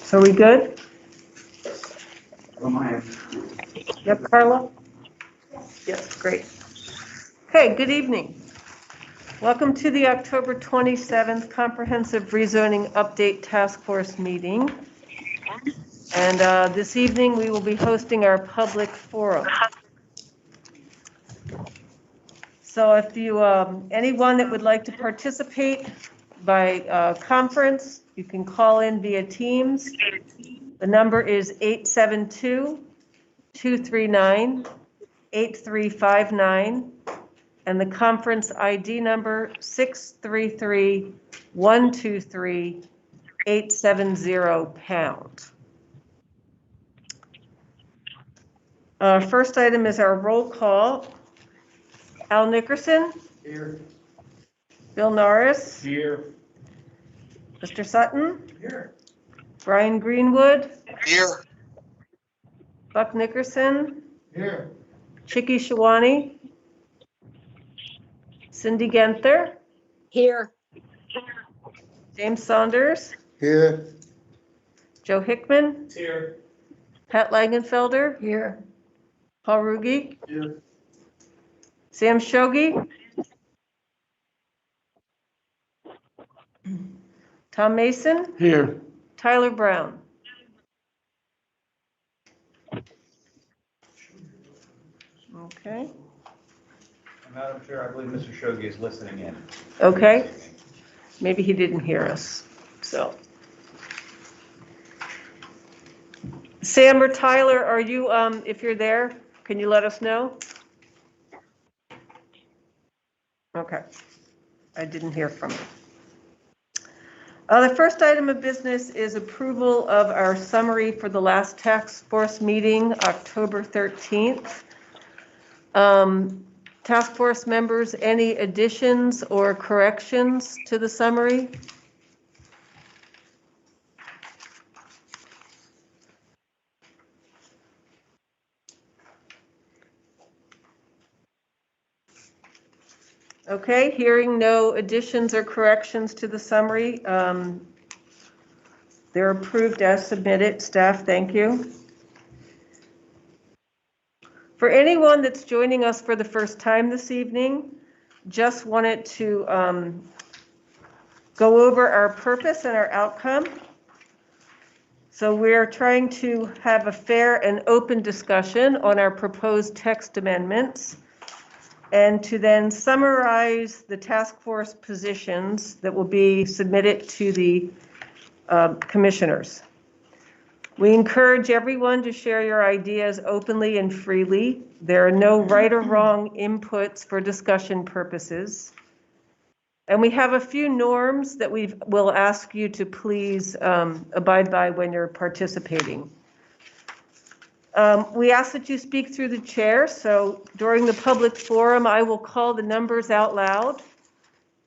So we good? Don't Yep, Carla? Yes, great. Okay, good evening. Welcome to the October 27th Comprehensive Rezoning Update Task Force meeting. And this evening we will be hosting our public forum. So if you, anyone that would like to participate by conference, you can call in via Teams. The number is 872-239-8359, and the conference ID number 633-123-870#. First item is our roll call. Al Nickerson? Here. Bill Norris? Here. Mr. Sutton? Here. Brian Greenwood? Here. Buck Nickerson? Here. Chicky Shawani? Cindy Genther? Here. James Saunders? Here. Joe Hickman? Here. Pat Langenfelder? Here. Paul Ruge? Here. Sam Shogi? Tom Mason? Here. Tyler Brown? Okay. Madam Chair, I believe Mr. Shogi is listening in. Okay. Maybe he didn't hear us, so. Sam or Tyler, are you, if you're there, can you let us know? Okay. I didn't hear from you. The first item of business is approval of our summary for the last task force meeting, October 13th. Task force members, any additions or corrections to the summary? Okay, hearing no additions or corrections to the summary, they're approved as submitted. Staff, thank you. For anyone that's joining us for the first time this evening, just wanted to go over our purpose and our outcome. So we're trying to have a fair and open discussion on our proposed text amendments, and to then summarize the task force positions that will be submitted to the commissioners. We encourage everyone to share your ideas openly and freely. There are no right or wrong inputs for discussion purposes. And we have a few norms that will ask you to please abide by when you're participating. We ask that you speak through the chair. So during the public forum, I will call the numbers out loud.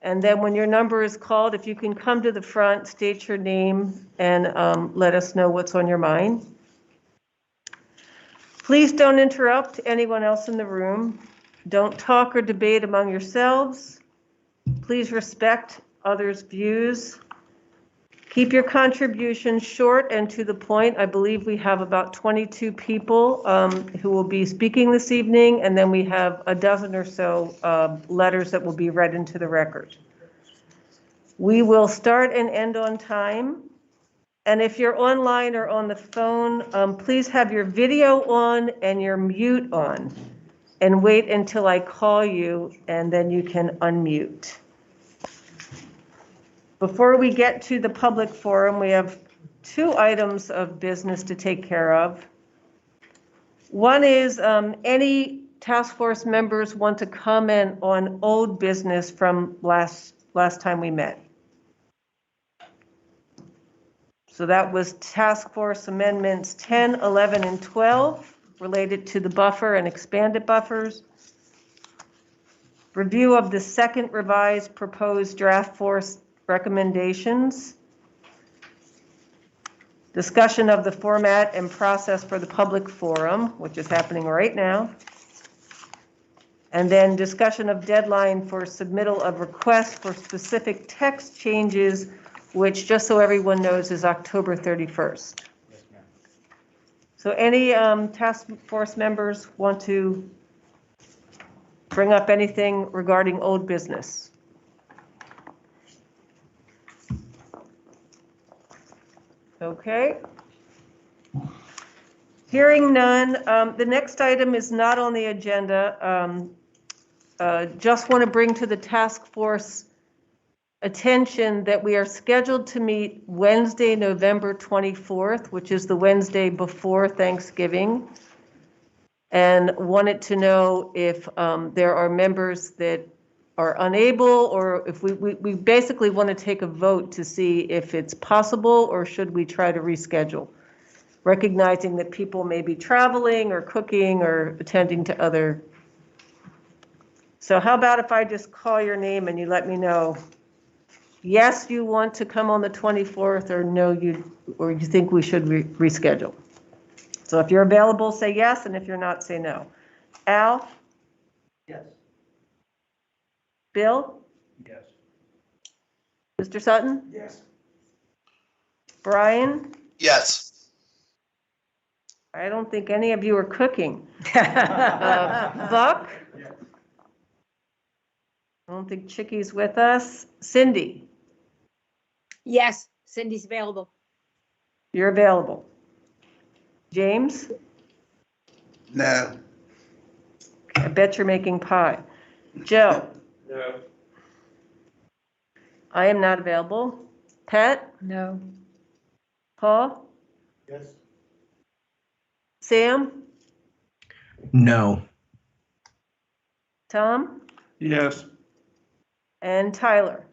And then when your number is called, if you can come to the front, state your name, and let us know what's on your mind. Please don't interrupt anyone else in the room. Don't talk or debate among yourselves. Please respect others' views. Keep your contributions short and to the point. I believe we have about 22 people who will be speaking this evening, and then we have a dozen or so letters that will be read into the record. We will start and end on time. And if you're online or on the phone, please have your video on and your mute on, and wait until I call you, and then you can unmute. Before we get to the public forum, we have two items of business to take care of. One is any task force members want to comment on old business from last time we met. So that was task force amendments 10, 11, and 12 related to the buffer and expanded buffers. Review of the second revised proposed draft force recommendations. Discussion of the format and process for the public forum, which is happening right now. And then discussion of deadline for submittal of requests for specific text changes, which, just so everyone knows, is October 31st. Yes, ma'am. So any task force members want to bring up anything regarding old business? Okay. Hearing none, the next item is not on the agenda. Just want to bring to the task force attention that we are scheduled to meet Wednesday, November 24th, which is the Wednesday before Thanksgiving. And wanted to know if there are members that are unable, or if we basically want to take a vote to see if it's possible, or should we try to reschedule? Recognizing that people may be traveling or cooking or attending to other. So how about if I just call your name and you let me know, yes, you want to come on the 24th, or no, you think we should reschedule? So if you're available, say yes, and if you're not, say no. Al? Yes. Bill? Yes. Mr. Sutton? Yes. Brian? Yes. I don't think any of you are cooking. Buck? Yes. I don't think Chickie's with us. Cindy? Yes, Cindy's available. You're available. James? No. I bet you're making pie. Joe? No. I am not available. Pat? No. Paul? Yes. Sam? No. Tom? Yes. And Tyler?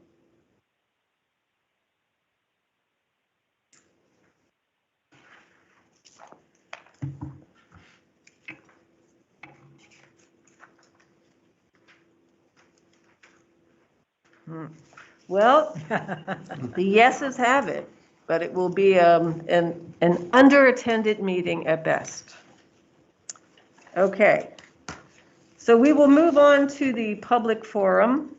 Well, the yeses have it, but it will be an under-attended meeting at best. Okay. So we will move on to the public forum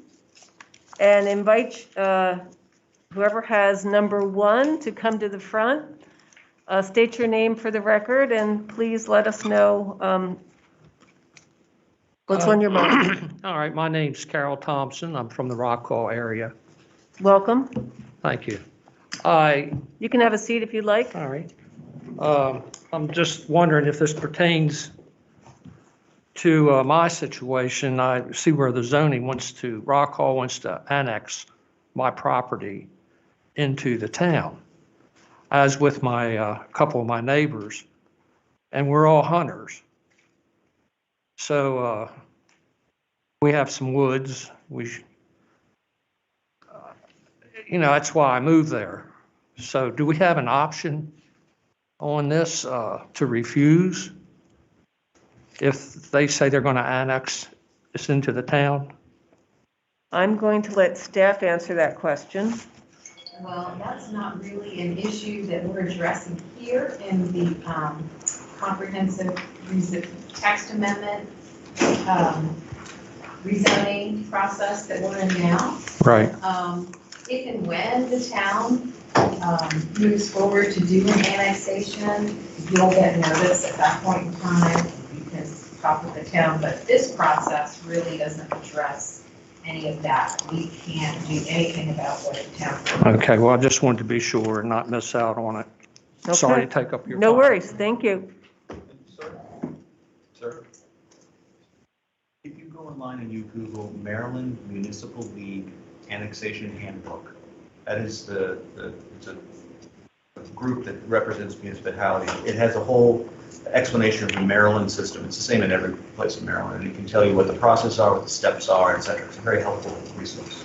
and invite whoever has number 1 to come to the front. State your name for the record, and please let us know what's on your mind. All right, my name's Carol Thompson. I'm from the Rockall area. Welcome. Thank you. You can have a seat if you'd like. All right. I'm just wondering if this pertains to my situation. I see where the zoning Rockall wants to annex my property into the town, as with my couple of my neighbors, and we're all hunters. So we have some woods. That's why I moved there. So do we have an option on this to refuse if they say they're going to annex this into the town? I'm going to let staff answer that question. Well, that's not really an issue that we're addressing here in the comprehensive text amendment rezoning process that we're in now. Right. If and when the town moves forward to do an annexation, you'll get notice at that point in time. You can talk with the town, but this process really doesn't address any of that. We can't do anything about what the town. Okay, well, I just wanted to be sure and not miss out on it. Sorry to take up your time. No worries, thank you. Sir? If you go online and you Google Maryland Municipal League Annexation Handbook, that is it's a group that represents municipalities. It has a whole explanation of the Maryland system. It's the same in every place in Maryland, and it can tell you what the process are, what the steps are, etc. It's a very helpful resource.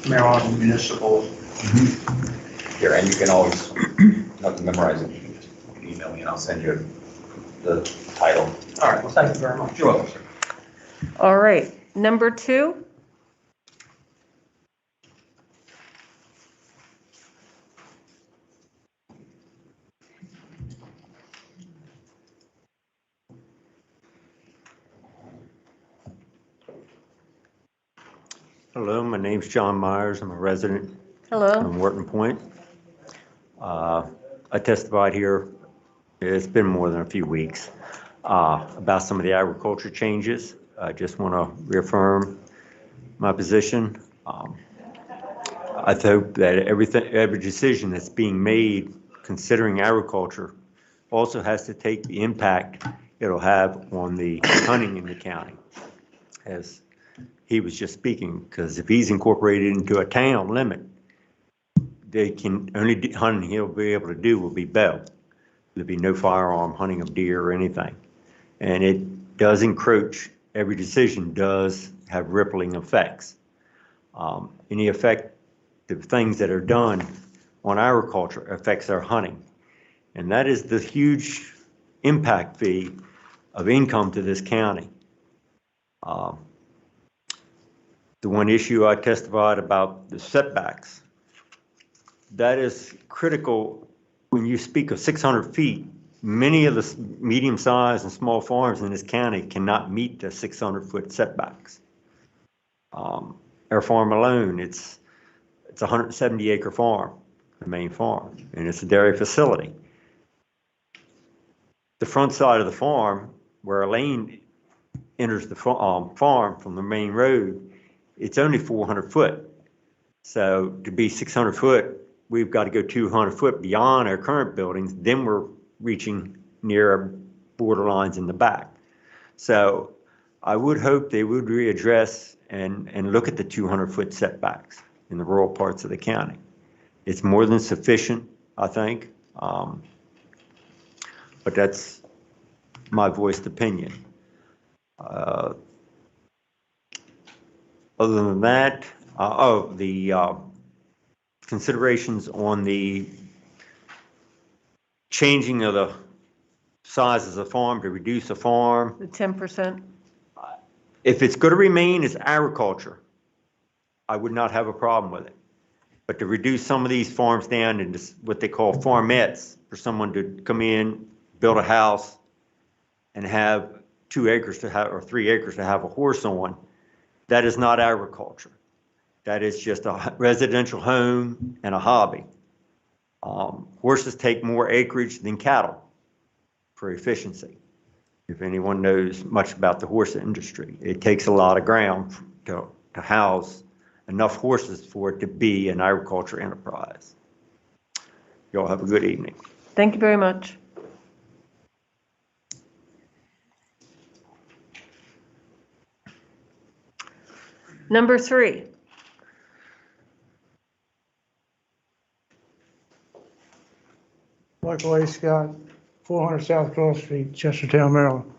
Maryland Municipal. Here, and you can always, not to memorize it, you can just email me and I'll send you the title. All right, well, thank you very much. You're welcome, sir. All right, number 2. Hello, my name's John Myers. I'm a resident Hello? in Wharton Point. I testified here, it's been more than a few weeks, about some of the agriculture changes. I just want to reaffirm my position. I hope that every decision that's being made considering agriculture also has to take the impact it'll have on the hunting in the county, as he was just speaking, because if he's incorporated into a town limit, they can only hunting he'll be able to do will be bow. There'll be no firearm hunting of deer or anything. And it does encroach, every decision does have rippling effects. Any effect, the things that are done on agriculture affects our hunting. And that is the huge impact fee of income to this county. The one issue I testified about the setbacks, that is critical when you speak of 600 feet. Many of the medium-sized and small farms in this county cannot meet the 600-foot setbacks. Our farm alone, it's a 170-acre farm, the main farm, and it's a dairy facility. The front side of the farm, where a lane enters the farm from the main road, it's only 400 foot. So to be 600 foot, we've got to go 200 foot beyond our current buildings. Then we're reaching near our borderlines in the back. So I would hope they would readdress and look at the 200 foot setbacks in the rural parts of the county. It's more than sufficient, I think. But that's my voiced opinion. Other than that, the considerations on the changing of the size of the farm to reduce the farm. The 10%? If it's going to remain as agriculture, I would not have a problem with it. But to reduce some of these farms down into what they call farmettes, for someone to come in, build a house, and have 2 acres to have, or 3 acres to have a horse on, that is not agriculture. That is just a residential home and a hobby. Horses take more acreage than cattle for efficiency. If anyone knows much about the horse industry, it takes a lot of ground to house enough horses for it to be an agriculture enterprise. Y'all have a good evening. Thank you very much. Number 3. Michael A. Scott, 400 South Cross Street, Chestertown, Maryland.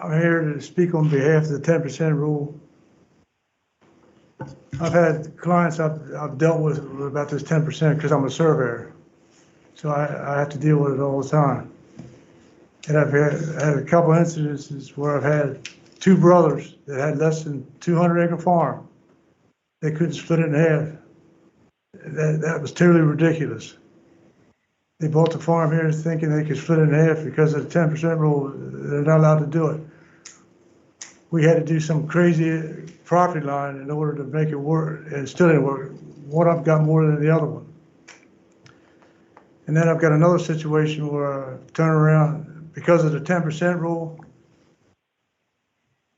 I'm here to speak on behalf of the 10% rule. I've had clients I've dealt with about this 10% because I'm a surveyor. So I have to deal with it all the time. And I've had a couple incidences where I've had 2 brothers that had less than 200 acre farm. They couldn't split it in half. That was totally ridiculous. They bought the farm here thinking they could split it in half because of the 10% rule. They're not allowed to do it. We had to do some crazy property line in order to make it work, and it still didn't work. One of them got more than the other one. And then I've got another situation where I turn around, because of the 10% rule,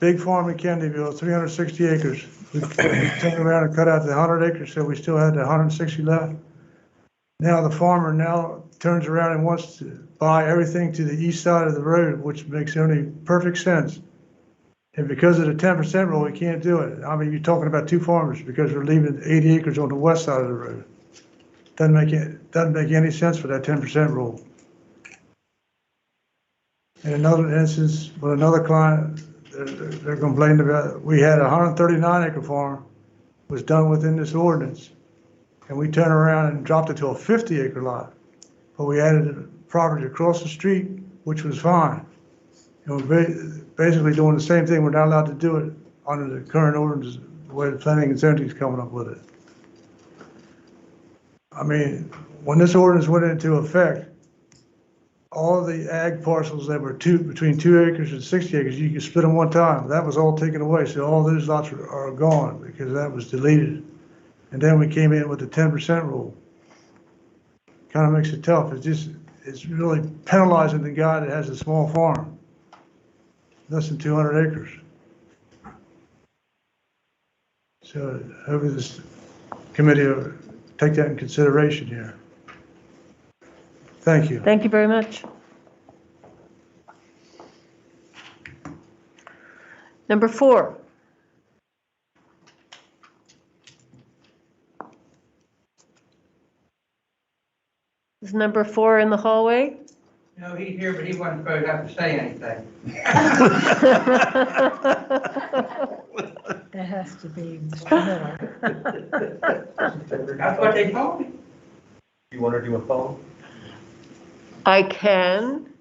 big farm in Kennedyville, 360 acres. We turned around and cut out the 100 acres, so we still had the 160 left. Now the farmer now turns around and wants to buy everything to the east side of the road, which makes only perfect sense. And because of the 10% rule, we can't do it. I mean, you're talking about 2 farmers because we're leaving 80 acres on the west side of the road. Doesn't make any sense for that 10% rule. In another instance, with another client, they're complaining about, we had a 139 acre farm was done within this ordinance. And we turned around and dropped it to a 50 acre lot. But we added a property across the street, which was fine. And we're basically doing the same thing. We're not allowed to do it under the current ordinance, the way the planning and zoning is coming up with it. I mean, when this ordinance went into effect, all the ag parcels that were between 2 acres and 60 acres, you could split them one time. That was all taken away, so all those lots are gone because that was deleted. And then we came in with the 10% rule. Kind of makes it tough. It's really penalizing the guy that has a small farm, less than 200 acres. So hopefully this committee will take that in consideration here. Thank you. Thank you very much. Number 4. Is number 4 in the hallway? No, he's here, but he wasn't supposed to have to say anything. That has to be Mr. Miller. That's what they told me. You want to do a phone? I can.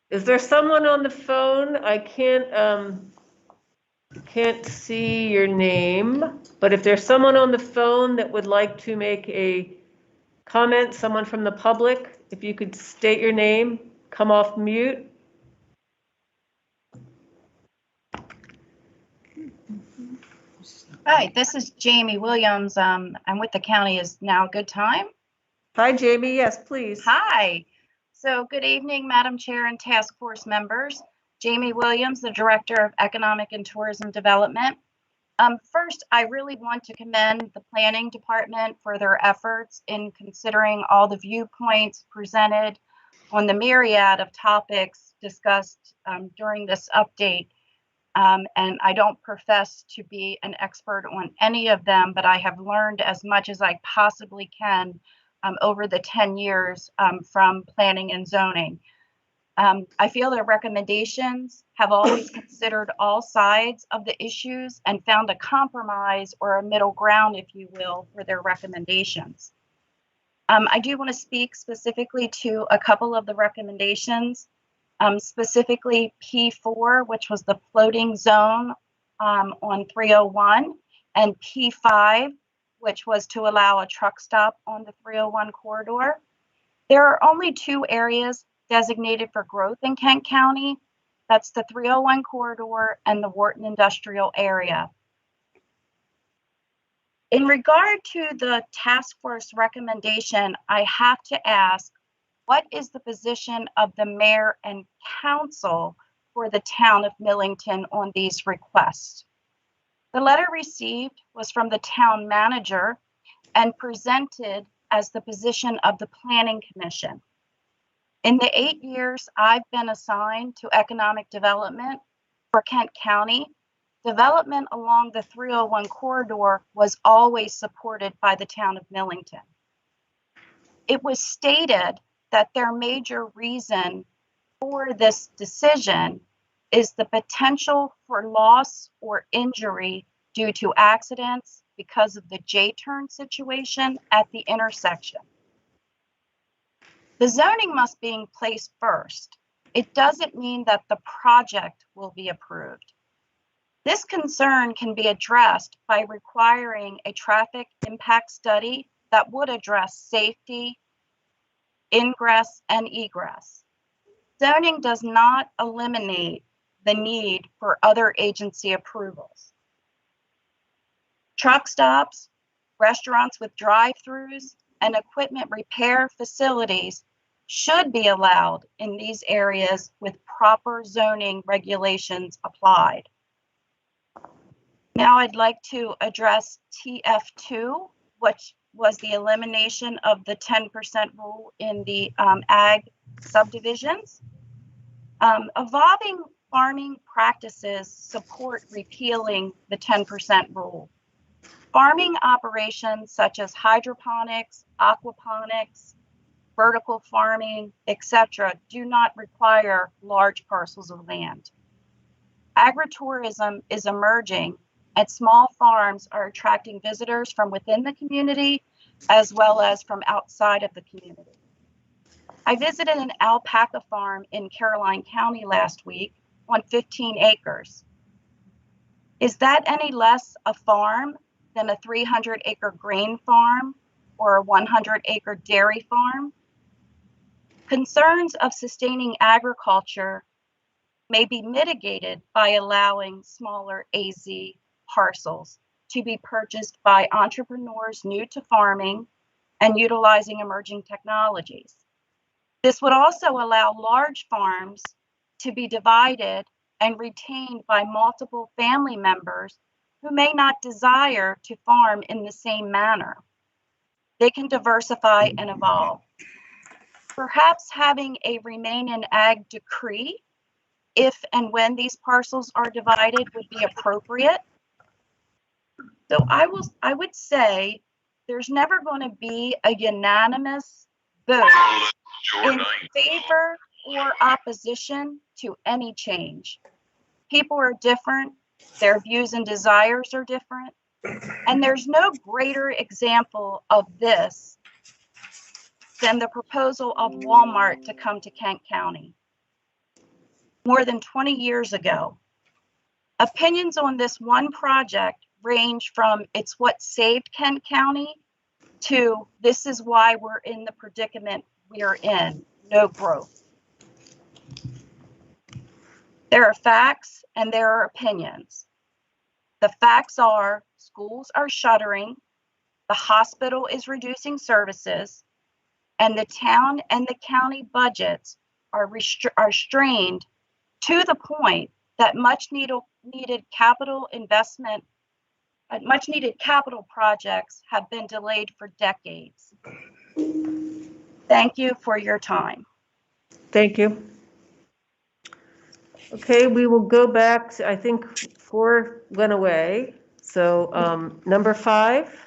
Is there someone on the phone? I can't see your name, but if there's someone on the phone that would like to make a comment, someone from the public, if you could state your name, come off mute. Hi, this is Jamie Williams. I'm with the county. Is now a good time? Hi, Jamie. Yes, please. Hi. So good evening, Madam Chair and task force members. Jamie Williams, the Director of Economic and Tourism Development. First, I really want to commend the Planning Department for their efforts in considering all the viewpoints presented on the myriad of topics discussed during this update. And I don't profess to be an expert on any of them, but I have learned as much as I possibly can over the 10 years from planning and zoning. I feel their recommendations have always considered all sides of the issues and found a compromise or a middle ground, if you will, for their recommendations. I do want to speak specifically to a couple of the recommendations, specifically P4, which was the floating zone on 301, and P5, which was to allow a truck stop on the 301 corridor. There are only 2 areas designated for growth in Kent County. That's the 301 corridor and the Wharton Industrial Area. In regard to the task force recommendation, I have to ask, what is the position of the mayor and council for the town of Millington on these requests? The letter received was from the town manager and presented as the position of the Planning Commission. In the 8 years I've been assigned to economic development for Kent County, development along the 301 corridor was always supported by the town of Millington. It was stated that their major reason for this decision is the potential for loss or injury due to accidents because of the J-turn situation at the intersection. The zoning must be in place first. It doesn't mean that the project will be approved. This concern can be addressed by requiring a traffic impact study that would address safety, ingress, and egress. Zoning does not eliminate the need for other agency approvals. Truck stops, restaurants with drive-throughs, and equipment repair facilities should be allowed in these areas with proper zoning regulations applied. Now I'd like to address TF2, which was the elimination of the 10% rule in the ag subdivisions. Evolving farming practices support repealing the 10% rule. Farming operations such as hydroponics, aquaponics, vertical farming, etc., do not require large parcels of land. Agritourism is emerging, and small farms are attracting visitors from within the community as well as from outside of the community. I visited an alpaca farm in Caroline County last week on 15 acres. Is that any less a farm than a 300-acre grain farm or a 100-acre dairy farm? Concerns of sustaining agriculture may be mitigated by allowing smaller AZ parcels to be purchased by entrepreneurs new to farming and utilizing emerging technologies. This would also allow large farms to be divided and retained by multiple family members who may not desire to farm in the same manner. They can diversify and evolve. Perhaps having a remain in ag decree, if and when these parcels are divided, would be appropriate. So I would say there's never going to be a unanimous vote in favor or opposition to any change. People are different, their views and desires are different, and there's no greater example of this than the proposal of Walmart to come to Kent County. More than 20 years ago, opinions on this one project range from it's what saved Kent County to this is why we're in the predicament we are in, no growth. There are facts and there are opinions. The facts are schools are shuttering, the hospital is reducing services, and the town and the county budgets are strained to the point that much needed capital investment, much needed capital projects have been delayed for decades. Thank you for your time. Thank you. Okay, we will go back to, I think 4 went away. So number 5.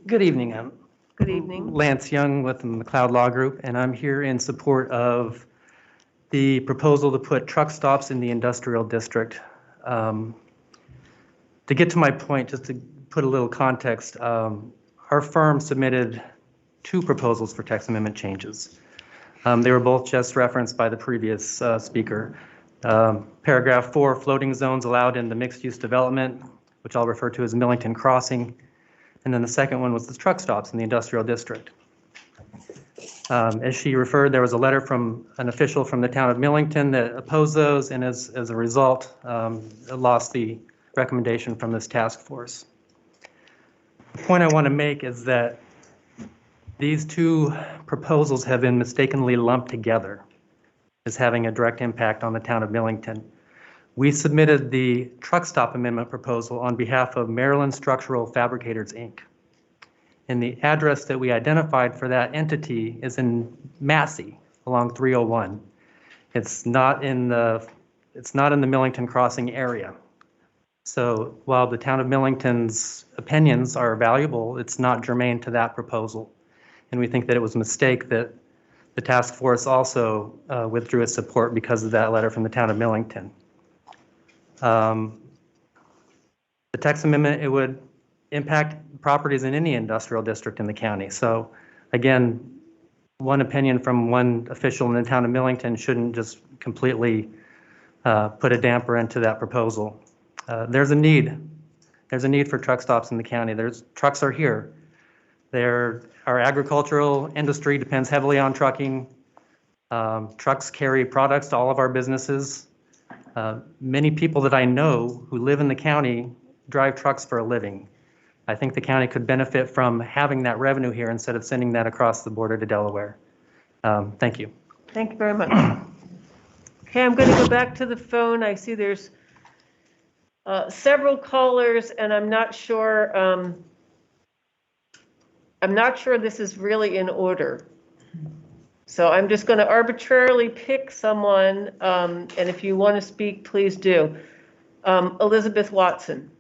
Good evening. I'm Good evening. Lance Young with the McLeod Law Group, and I'm here in support of the proposal to put truck stops in the industrial district. To get to my point, just to put a little context, our firm submitted 2 proposals for text amendment changes. They were both just referenced by the previous speaker. Paragraph 4, floating zones allowed in the mixed-use development, which I'll refer to as Millington Crossing. And then the second one was the truck stops in the industrial district. As she referred, there was a letter from an official from the town of Millington that opposed those, and as a result, lost the recommendation from this task force. The point I want to make is that these 2 proposals have been mistakenly lumped together as having a direct impact on the town of Millington. We submitted the truck stop amendment proposal on behalf of Maryland Structural Fabricators, Inc. And the address that we identified for that entity is in Massey along 301. It's not in the Millington Crossing area. So while the town of Millington's opinions are valuable, it's not germane to that proposal. And we think that it was a mistake that the task force also withdrew its support because of that letter from the town of Millington. The text amendment, it would impact properties in any industrial district in the county. So again, one opinion from one official in the town of Millington shouldn't just completely put a damper into that proposal. There's a need. There's a need for truck stops in the county. Trucks are here. Our agricultural industry depends heavily on trucking. Trucks carry products to all of our businesses. Many people that I know who live in the county drive trucks for a living. I think the county could benefit from having that revenue here instead of sending that across the border to Delaware. Thank you. Thank you very much. Okay, I'm going to go back to the phone. I see there's several callers, and I'm not sure this is really in order. So I'm just going to arbitrarily pick someone, and if you want to speak, please do. Elizabeth Watson.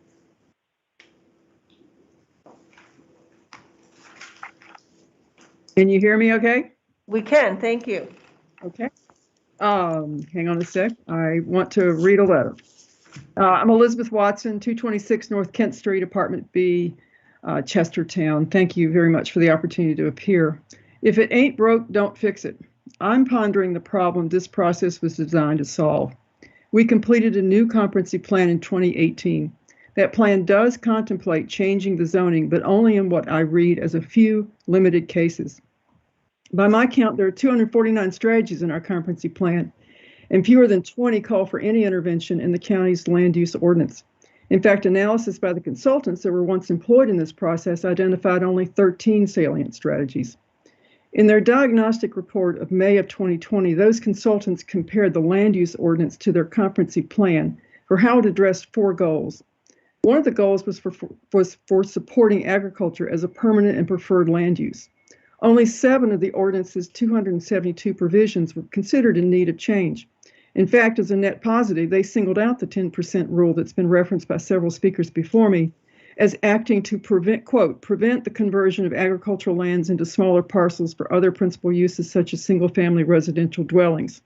Can you hear me okay? We can, thank you. Okay. Hang on a sec. I want to read a letter. I'm Elizabeth Watson, 226 North Kent Street, Apartment B, Chestertown. Thank you very much for the opportunity to appear. If it ain't broke, don't fix it. I'm pondering the problem this process was designed to solve. We completed a new comprehensive plan in 2018. That plan does contemplate changing the zoning, but only in what I read as a few limited cases. By my count, there are 249 strategies in our comprehensive plan, and fewer than 20 call for any intervention in the county's land use ordinance. In fact, analysis by the consultants that were once employed in this process identified only 13 salient strategies. In their diagnostic report of May of 2020, those consultants compared the land use ordinance to their comprehensive plan for how it addressed 4 goals. One of the goals was for supporting agriculture as a permanent and preferred land use. Only 7 of the ordinance's 272 provisions were considered in need of change. In fact, as a net positive, they singled out the 10% rule that's been referenced by several speakers before me as acting to prevent, quote, prevent the conversion of agricultural lands into smaller parcels for other principal uses such as single-family residential dwellings.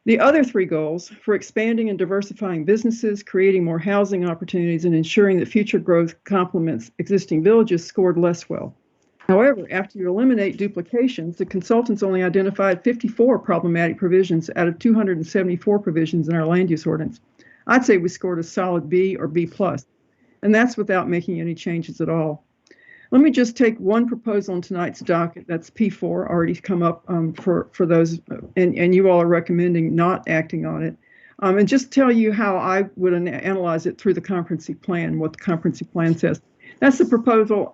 The other 3 goals, for expanding and diversifying businesses, creating more housing opportunities, and ensuring that future growth complements existing villages, scored less well. However, after you eliminate duplications, the consultants only identified 54 problematic provisions out of 274 provisions in our land use ordinance. I'd say we scored a solid B or B+, and that's without making any changes at all. Let me just take one proposal in tonight's docket, that's P4, already come up for those, and you all are recommending not acting on it, and just tell you how I would analyze it through the comprehensive plan, what the comprehensive plan says. That's the proposal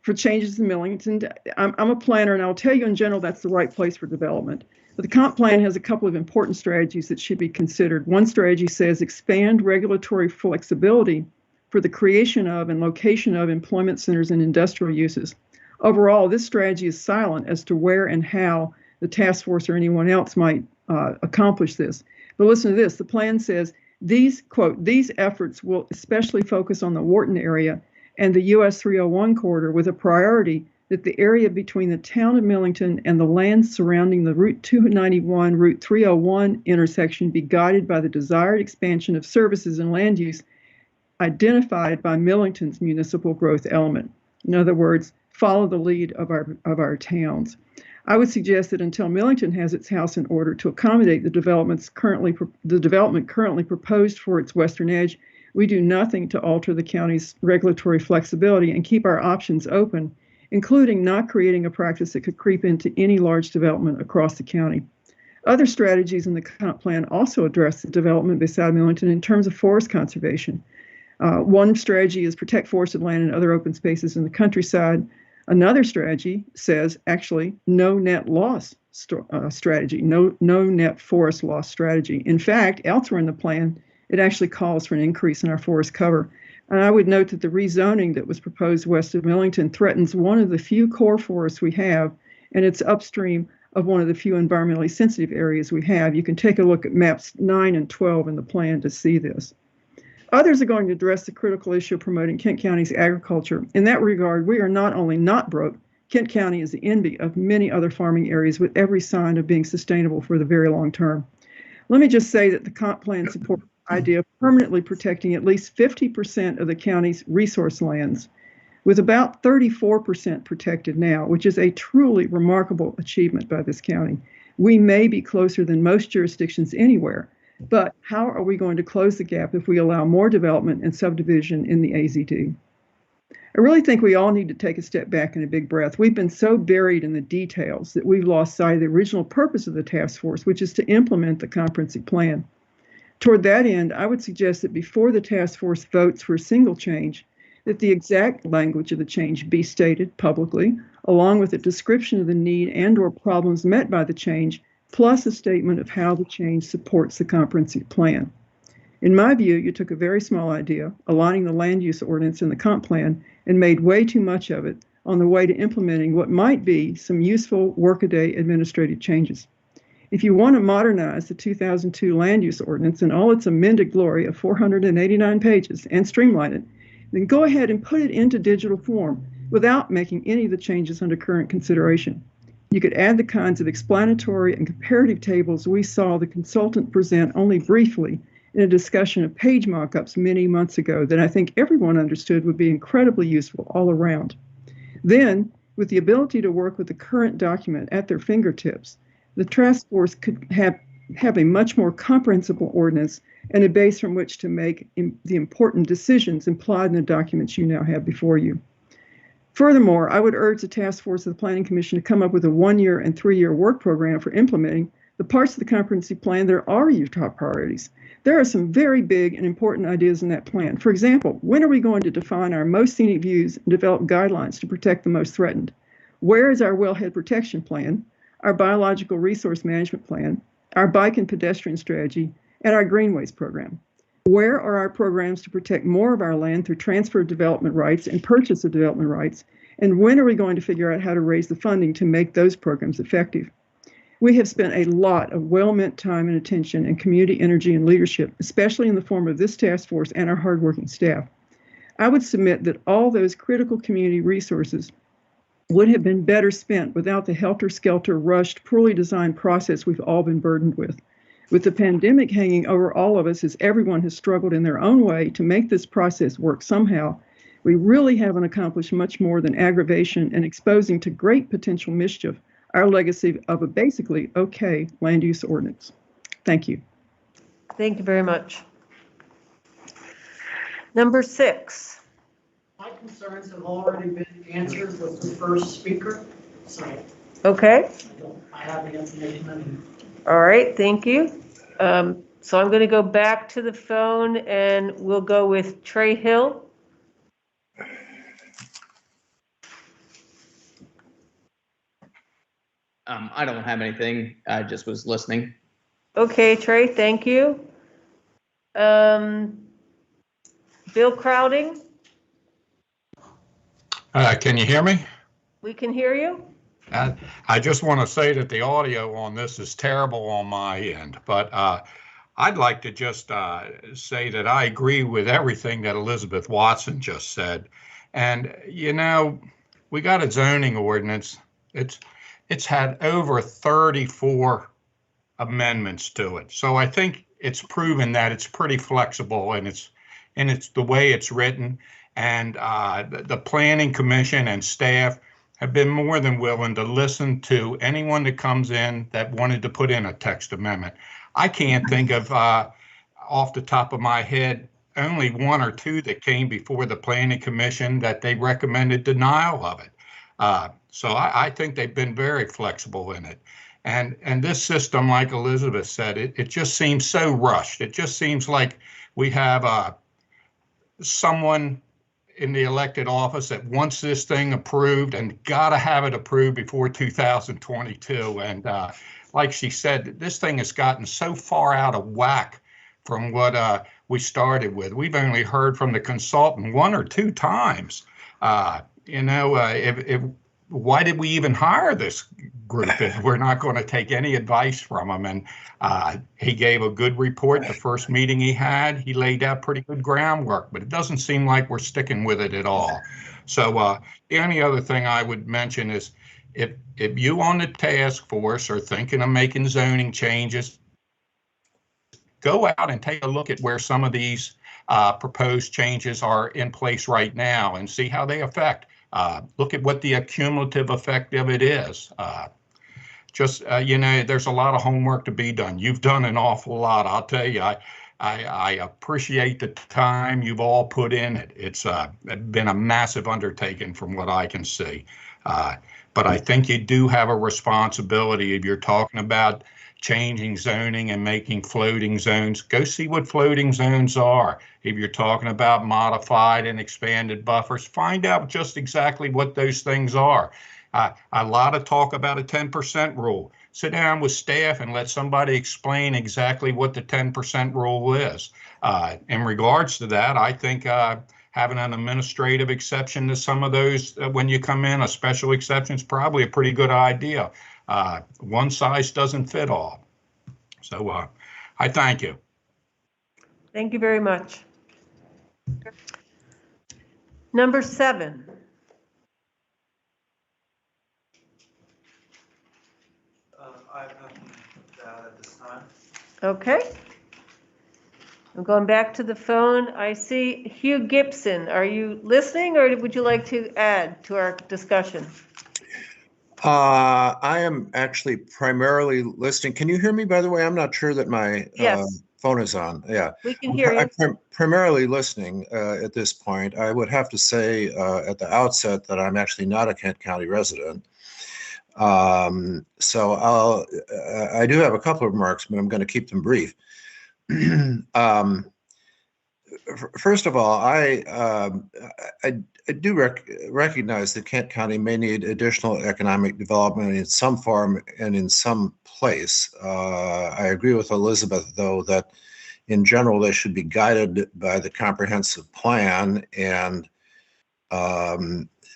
for changes in Millington. I'm a planner, and I'll tell you in general that's the right place for development. But the comp plan has a couple of important strategies that should be considered. One strategy says expand regulatory flexibility for the creation of and location of employment centers and industrial uses. Overall, this strategy is silent as to where and how the task force or anyone else might accomplish this. But listen to this, the plan says these, quote, these efforts will especially focus on the Wharton area and the US 301 corridor with a priority that the area between the town of Millington and the land surrounding the Route 291, Route 301 intersection be guided by the desired expansion of services and land use identified by Millington's municipal growth element. In other words, follow the lead of our towns. I would suggest that until Millington has its house in order to accommodate the development currently proposed for its western edge, we do nothing to alter the county's regulatory flexibility and keep our options open, including not creating a practice that could creep into any large development across the county. Other strategies in the comp plan also address the development beside Millington in terms of forest conservation. One strategy is protect forested land and other open spaces in the countryside. Another strategy says actually no net loss strategy, no net forest loss strategy. In fact, elsewhere in the plan, it actually calls for an increase in our forest cover. And I would note that the rezoning that was proposed west of Millington threatens one of the few core forests we have, and it's upstream of one of the few environmentally sensitive areas we have. You can take a look at maps 9 and 12 in the plan to see this. Others are going to address the critical issue of promoting Kent County's agriculture. In that regard, we are not only not broke, Kent County is the envy of many other farming areas with every sign of being sustainable for the very long term. Let me just say that the comp plan supports the idea of permanently protecting at least 50% of the county's resource lands, with about 34% protected now, which is a truly remarkable achievement by this county. We may be closer than most jurisdictions anywhere, but how are we going to close the gap if we allow more development and subdivision in the AZD? I really think we all need to take a step back and a big breath. We've been so buried in the details that we've lost sight of the original purpose of the task force, which is to implement the comprehensive plan. Toward that end, I would suggest that before the task force votes for a single change, that the exact language of the change be stated publicly, along with a description of the need and/or problems met by the change, plus a statement of how the change supports the comprehensive plan. In my view, you took a very small idea, aligning the land use ordinance and the comp plan, and made way too much of it on the way to implementing what might be some useful workaday administrative changes. If you want to modernize the 2002 land use ordinance in all its amended glory of 489 pages and streamline it, then go ahead and put it into digital form without making any of the changes under current consideration. You could add the kinds of explanatory and comparative tables we saw the consultant present only briefly in a discussion of page mock-ups many months ago that I think everyone understood would be incredibly useful all around. Then, with the ability to work with the current document at their fingertips, the task force could have have a much more comprehensible ordinance and a base from which to make the important decisions implied in the documents you now have before you. Furthermore, I would urge the task force of the Planning Commission to come up with a 1-year and 3-year work program for implementing the parts of the comprehensive plan that are your top priorities. There are some very big and important ideas in that plan. For example, when are we going to define our most scenic views and develop guidelines to protect the most threatened? Where is our wellhead protection plan, our biological resource management plan, our bike and pedestrian strategy, and our greenways program? Where are our programs to protect more of our land through transfer of development rights and purchase of development rights? And when are we going to figure out how to raise the funding to make those programs effective? We have spent a lot of well-meant time and attention and community energy and leadership, especially in the form of this task force and our hardworking staff. I would submit that all those critical community resources would have been better spent without the helter-skelter, rushed, poorly designed process we've all been burdened with. With the pandemic hanging over all of us as everyone has struggled in their own way to make this process work somehow, we really haven't accomplished much more than aggravation and exposing to great potential mischief our legacy of a basically okay land use ordinance. Thank you. Thank you very much. Number 6. My concerns have already been answered with the first speaker, so Okay. I have the information I need. All right. Thank you. So I'm going to go back to the phone and we'll go with Trey Hill. I don't have anything. I just was listening. Okay, Trey, thank you. Bill Crowding, Can you hear me? we can hear you. I just want to say that the audio on this is terrible on my end, but I'd like to just say that I agree with everything that Elizabeth Watson just said. And, you know, we got a zoning ordinance. It's had over 34 amendments to it. So I think it's proven that it's pretty flexible and it's the way it's written. And the Planning Commission and staff have been more than willing to listen to anyone that comes in that wanted to put in a text amendment. I can't think of, off the top of my head, only 1 or 2 that came before the Planning Commission that they recommended denial of it. So I think they've been very flexible in it. And this system, like Elizabeth said, it just seems so rushed. It just seems like we have someone in the elected office that wants this thing approved and got to have it approved before 2022. And like she said, this thing has gotten so far out of whack from what we started with. We've only heard from the consultant 1 or 2 times. Why did we even hire this group if we're not going to take any advice from him? And he gave a good report the first meeting he had. He laid out pretty good groundwork, but it doesn't seem like we're sticking with it at all. So the only other thing I would mention is if you on the task force are thinking of making zoning changes, go out and take a look at where some of these proposed changes are in place right now and see how they affect. Look at what the cumulative effect of it is. There's a lot of homework to be done. You've done an awful lot. I'll tell you, I appreciate the time you've all put in it. It's been a massive undertaking from what I can see. But I think you do have a responsibility if you're talking about changing zoning and making floating zones. Go see what floating zones are. If you're talking about modified and expanded buffers, find out just exactly what those things are. A lot of talk about a 10% rule. Sit down with staff and let somebody explain exactly what the 10% rule is. In regards to that, I think having an administrative exception to some of those when you come in, a special exception is probably a pretty good idea. One size doesn't fit all. So I thank you. Thank you very much. Number 7. I have nothing to add at this time. Okay. I'm going back to the phone. I see Hugh Gibson. Are you listening or would you like to add to our discussion? I am actually primarily listening. Can you hear me, by the way? I'm not sure that my Yes. phone is on. Yeah. We can hear you. I'm primarily listening at this point. I would have to say at the outset that I'm actually not a Kent County resident. So I do have a couple of remarks, but I'm going to keep them brief. First of all, I do recognize that Kent County may need additional economic development in some form and in some place. I agree with Elizabeth, though, that in general they should be guided by the comprehensive plan, and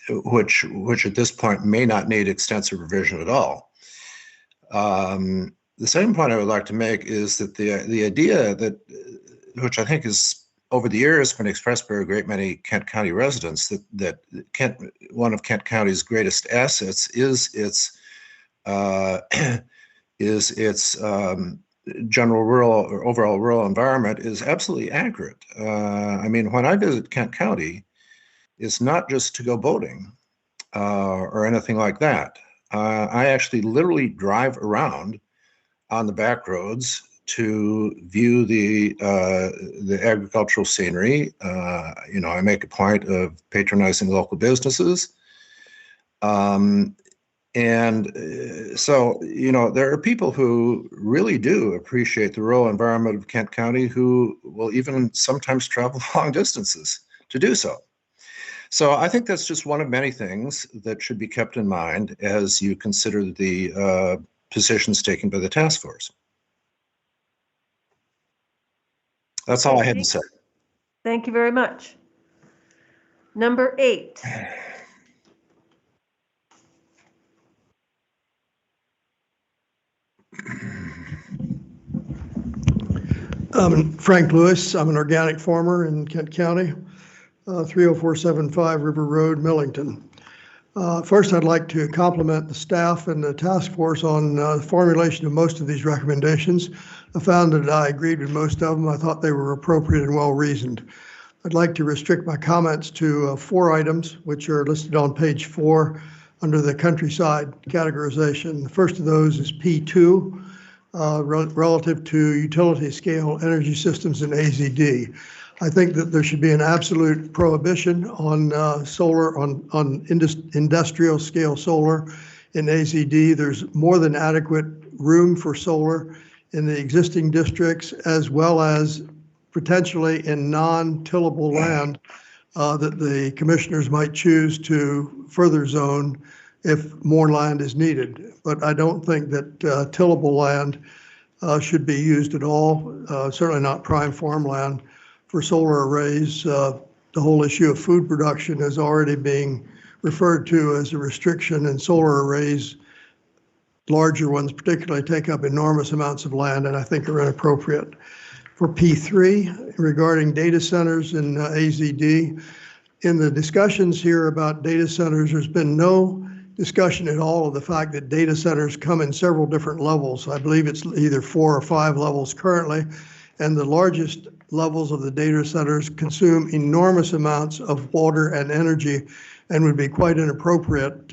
which at this point may not need extensive revision at all. The second point I would like to make is that the idea that, which I think is over the years been expressed by a great many Kent County residents, that one of Kent County's greatest assets is its general rural or overall rural environment, is absolutely accurate. I mean, when I visit Kent County, it's not just to go boating or anything like that. I actually literally drive around on the back roads to view the agricultural scenery. I make a point of patronizing local businesses. So, there are people who really do appreciate the rural environment of Kent County who will even sometimes travel long distances to do so. So I think that's just one of many things that should be kept in mind as you consider the positions taken by the task force. That's all I had to say. Thank you very much. Number 8. Frank Lewis. I'm an organic farmer in Kent County, 30475 River Road, Millington. First, I'd like to compliment the staff and the task force on the formulation of most of these recommendations. I found that I agreed with most of them. I thought they were appropriate and well-reasoned. I'd like to restrict my comments to 4 items, which are listed on page 4 under the countryside categorization. The first of those is P2, relative to utility scale energy systems in AZD. I think that there should be an absolute prohibition on solar, on industrial scale solar in AZD. There's more than adequate room for solar in the existing districts, as well as potentially in non-tillable land that the commissioners might choose to further zone if more land is needed. But I don't think that tillable land should be used at all, certainly not prime farmland for solar arrays. The whole issue of food production is already being referred to as a restriction, and solar arrays, larger ones particularly, take up enormous amounts of land and I think are inappropriate. For P3, regarding data centers in AZD, in the discussions here about data centers, there's been no discussion at all of the fact that data centers come in several different levels. I believe it's either 4 or 5 levels currently, and the largest levels of the data centers consume enormous amounts of water and energy and would be quite inappropriate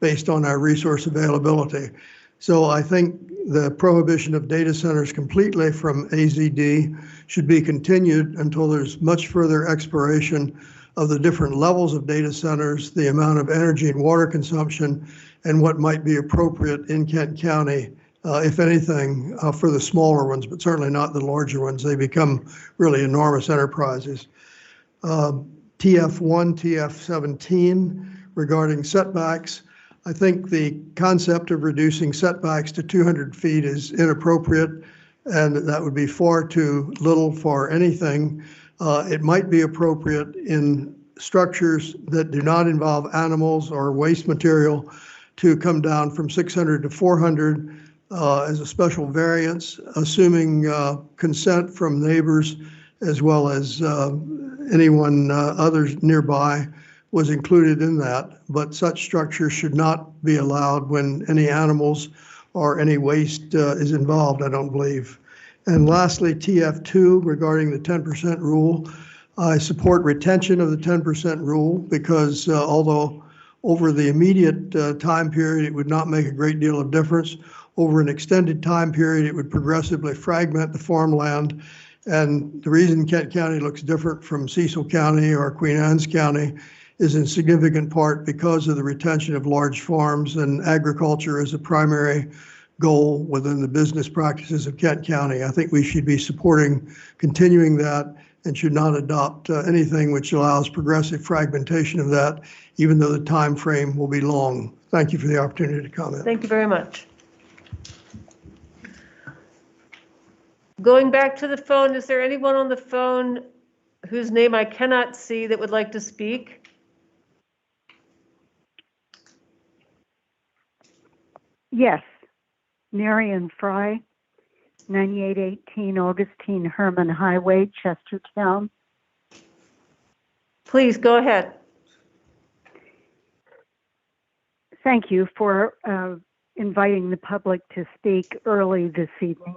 based on our resource availability. So I think the prohibition of data centers completely from AZD should be continued until there's much further exploration of the different levels of data centers, the amount of energy and water consumption, and what might be appropriate in Kent County, if anything, for the smaller ones, but certainly not the larger ones. They become really enormous enterprises. TF1, TF17, regarding setbacks, I think the concept of reducing setbacks to 200 feet is inappropriate, and that would be far too little for anything. It might be appropriate in structures that do not involve animals or waste material to come down from 600 to 400 as a special variance, assuming consent from neighbors as well as anyone others nearby was included in that. But such structures should not be allowed when any animals or any waste is involved, I don't believe. And lastly, TF2, regarding the 10% rule, I support retention of the 10% rule because although Over the immediate time period, it would not make a great deal of difference. Over an extended time period, it would progressively fragment the farmland. And the reason Kent County looks different from Cecil County or Queen Anne's County is in significant part because of the retention of large farms, and agriculture is a primary goal within the business practices of Kent County. I think we should be supporting continuing that and should not adopt anything which allows progressive fragmentation of that, even though the time frame will be long. Thank you for the opportunity to comment. Thank you very much. Going back to the phone, is there anyone on the phone whose name I cannot see that would like to speak? Yes, Marion Fry, 9818 Augustine Herman Highway, Chestertown. Please go ahead. Thank you for inviting the public to speak early this evening.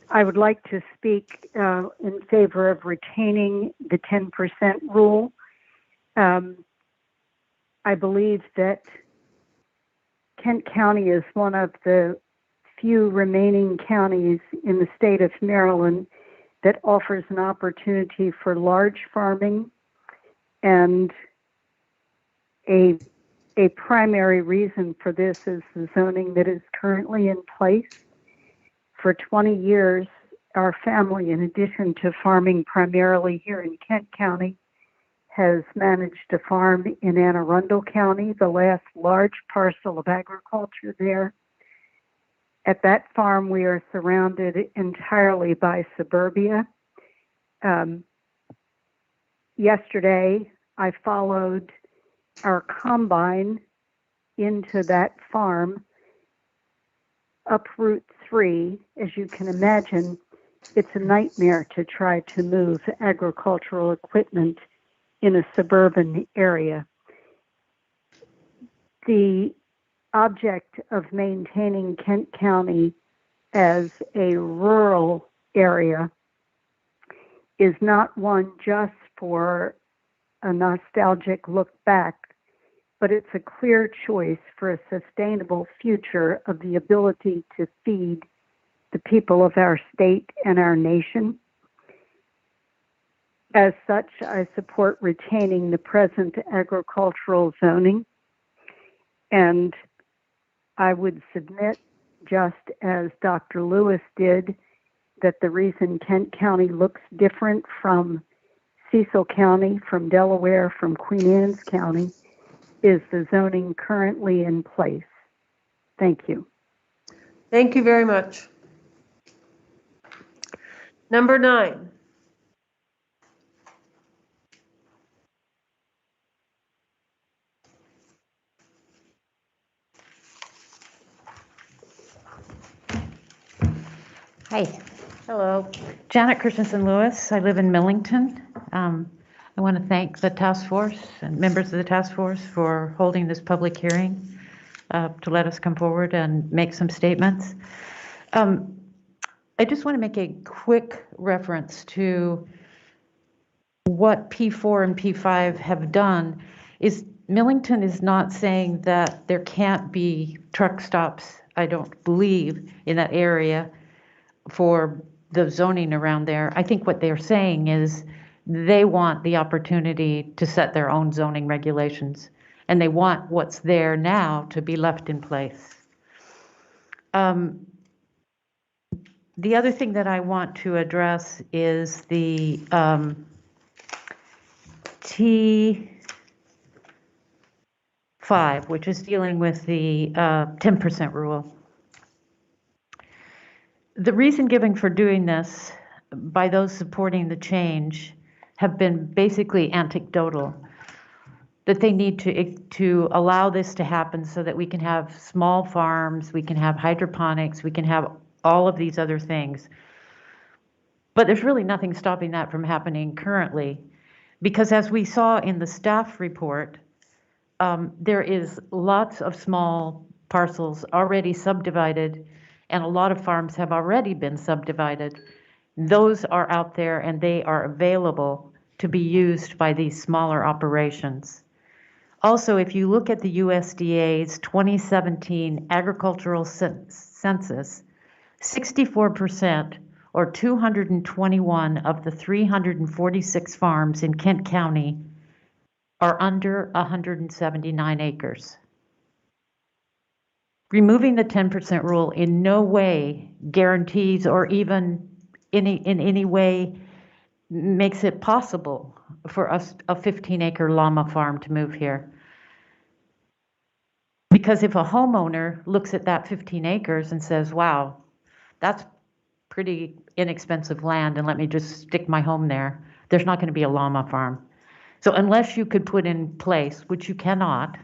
I would like to speak in favor of retaining the 10% rule. I believe that Kent County is one of the few remaining counties in the state of Maryland that offers an opportunity for large farming, and a primary reason for this is the zoning that is currently in place. For 20 years, our family, in addition to farming primarily here in Kent County, has managed to farm in Anne Arundel County, the last large parcel of agriculture there. At that farm, we are surrounded entirely by suburbia. Yesterday, I followed our combine into that farm up Route 3. As you can imagine, it's a nightmare to try to move agricultural equipment in a suburban area. The object of maintaining Kent County as a rural area is not one just for a nostalgic look back, but it's a clear choice for a sustainable future of the ability to feed the people of our state and our nation. As such, I support retaining the present agricultural zoning, and I would submit, just as Dr. Lewis did, that the reason Kent County looks different from Cecil County, from Delaware, from Queen Anne's County, is the zoning currently in place. Thank you. Thank you very much. Number 9. Hi. Hello. Janet Christensen Lewis. I live in Millington. I want to thank the task force and members of the task force for holding this public hearing to let us come forward and make some statements. I just want to make a quick reference to what P4 and P5 have done. Is Millington is not saying that there can't be truck stops, I don't believe, in that area for the zoning around there. I think what they're saying is they want the opportunity to set their own zoning regulations, and they want what's there now to be left in place. The other thing that I want to address is the T5, which is dealing with the 10% rule. The reason given for doing this by those supporting the change have been basically anecdotal, that they need to allow this to happen so that we can have small farms, we can have hydroponics, we can have all of these other things. But there's really nothing stopping that from happening currently, because as we saw in the staff report, there is lots of small parcels already subdivided, and a lot of farms have already been subdivided. Those are out there and they are available to be used by these smaller operations. Also, if you look at the USDA's 2017 agricultural census, 64% or 221 of the 346 farms in Kent County are under 179 acres. Removing the 10% rule in no way guarantees or even in any way makes it possible for us, a 15-acre llama farm, to move here. Because if a homeowner looks at that 15 acres and says, wow, that's pretty inexpensive land and let me just stick my home there, there's not going to be a llama farm. So unless you could put in place, which you cannot,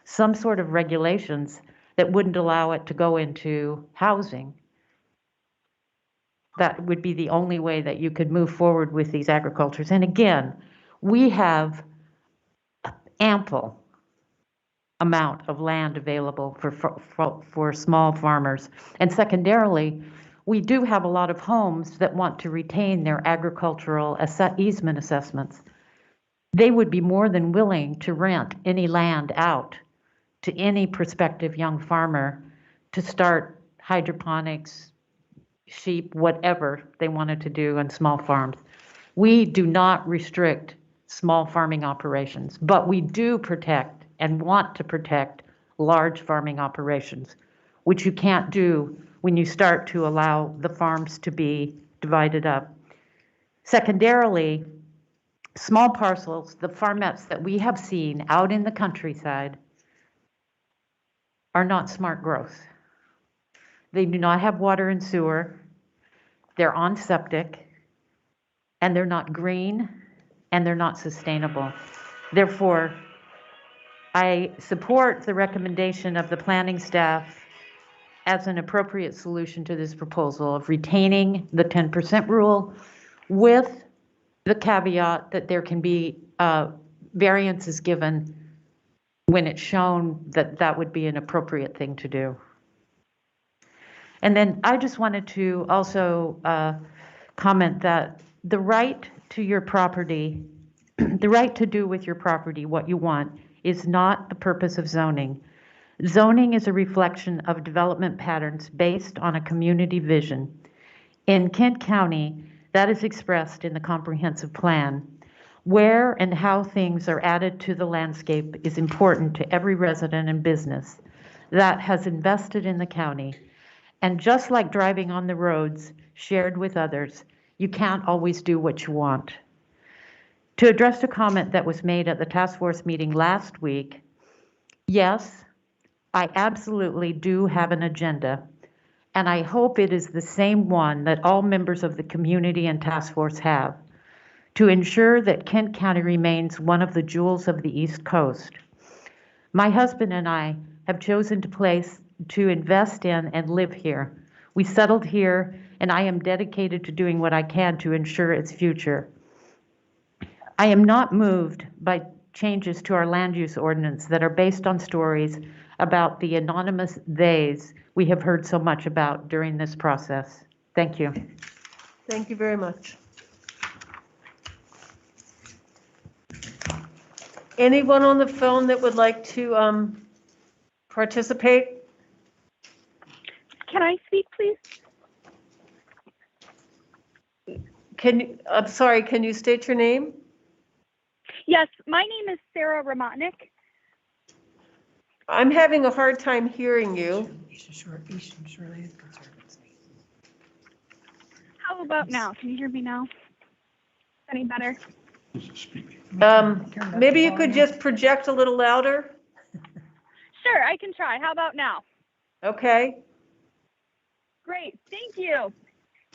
some sort of regulations that wouldn't allow it to go into housing, that would be the only way that you could move forward with these agricultures. And again, we have ample amount of land available for small farmers. And secondarily, we do have a lot of homes that want to retain their agricultural easement assessments. They would be more than willing to rent any land out to any prospective young farmer to start hydroponics, sheep, whatever they wanted to do on small farms. We do not restrict small farming operations, but we do protect and want to protect large farming operations, which you can't do when you start to allow the farms to be divided up. Secondarily, small parcels, the farmettes that we have seen out in the countryside, are not smart growth. They do not have water and sewer, they're on septic, and they're not green, and they're not sustainable. Therefore, I support the recommendation of the planning staff as an appropriate solution to this proposal of retaining the 10% rule with the caveat that there can be variances given when it's shown that that would be an appropriate thing to do. And then I just wanted to also comment that the right to your property, the right to do with your property what you want, is not the purpose of zoning. Zoning is a reflection of development patterns based on a community vision. In Kent County, that is expressed in the comprehensive plan. Where and how things are added to the landscape is important to every resident and business that has invested in the county. And just like driving on the roads shared with others, you can't always do what you want. To address a comment that was made at the task force meeting last week, yes, I absolutely do have an agenda, and I hope it is the same one that all members of the community and task force have, to ensure that Kent County remains one of the jewels of the East Coast. My husband and I have chosen to invest in and live here. We settled here, and I am dedicated to doing what I can to ensure its future. I am not moved by changes to our land use ordinance that are based on stories about the anonymous theys we have heard so much about during this process. Thank you. Thank you very much. Anyone on the phone that would like to participate? Can I speak, please? I'm sorry, can you state your name? Yes, my name is Sarah Ramatnik. I'm having a hard time hearing you. How about now? Can you hear me now? Any better? Maybe you could just project a little louder? Sure, I can try. How about now? Okay. Great, thank you.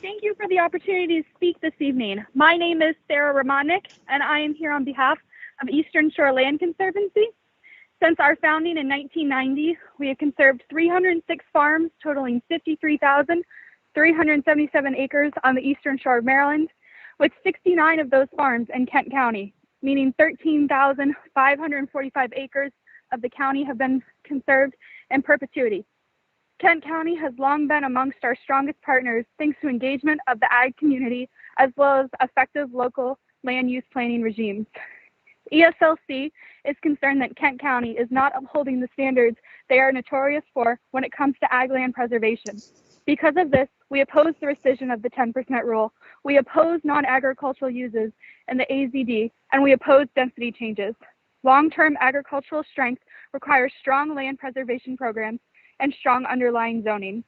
Thank you for the opportunity to speak this evening. My name is Sarah Ramatnik, and I am here on behalf of Eastern Shore Land Conservancy. Since our founding in 1990, we have conserved 306 farms totaling 53,377 acres on the Eastern Shore of Maryland, with 69 of those farms in Kent County, meaning 13,545 acres of the county have been conserved in perpetuity. Kent County has long been amongst our strongest partners thanks to engagement of the ag community as well as effective local land use planning regimes. ESLC is concerned that Kent County is not upholding the standards they are notorious for when it comes to ag land preservation. Because of this, we oppose the rescission of the 10% rule, we oppose non-agricultural uses in the AZD, and we oppose density changes. Long-term agricultural strength requires strong land preservation programs and strong underlying zoning.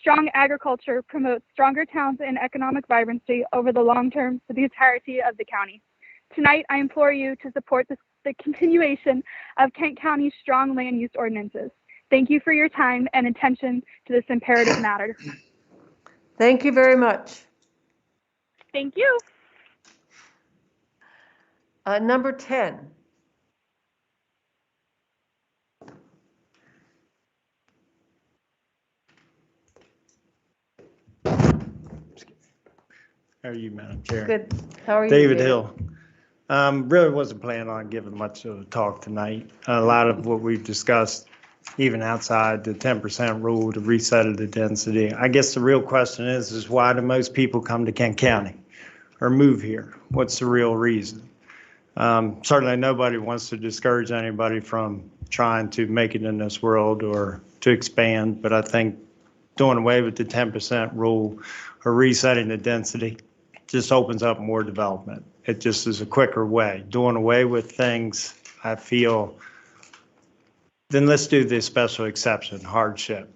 Strong agriculture promotes stronger towns and economic vibrancy over the long term for the entirety of the county. Tonight, I implore you to support the continuation of Kent County's strong land use ordinances. Thank you for your time and attention to this imperative matter. Thank you very much. Thank you. Number 10. How are you, Madam Chair? Good. How are you? David Hill. Really wasn't planning on giving much of a talk tonight. A lot of what we've discussed, even outside the 10% rule, the reset of the density. I guess the real question is why do most people come to Kent County or move here? What's the real reason? Certainly nobody wants to discourage anybody from trying to make it in this world or to expand, but I think doing away with the 10% rule or resetting the density just opens up more development. It just is a quicker way. Doing away with things, I feel, then let's do the special exception, hardship.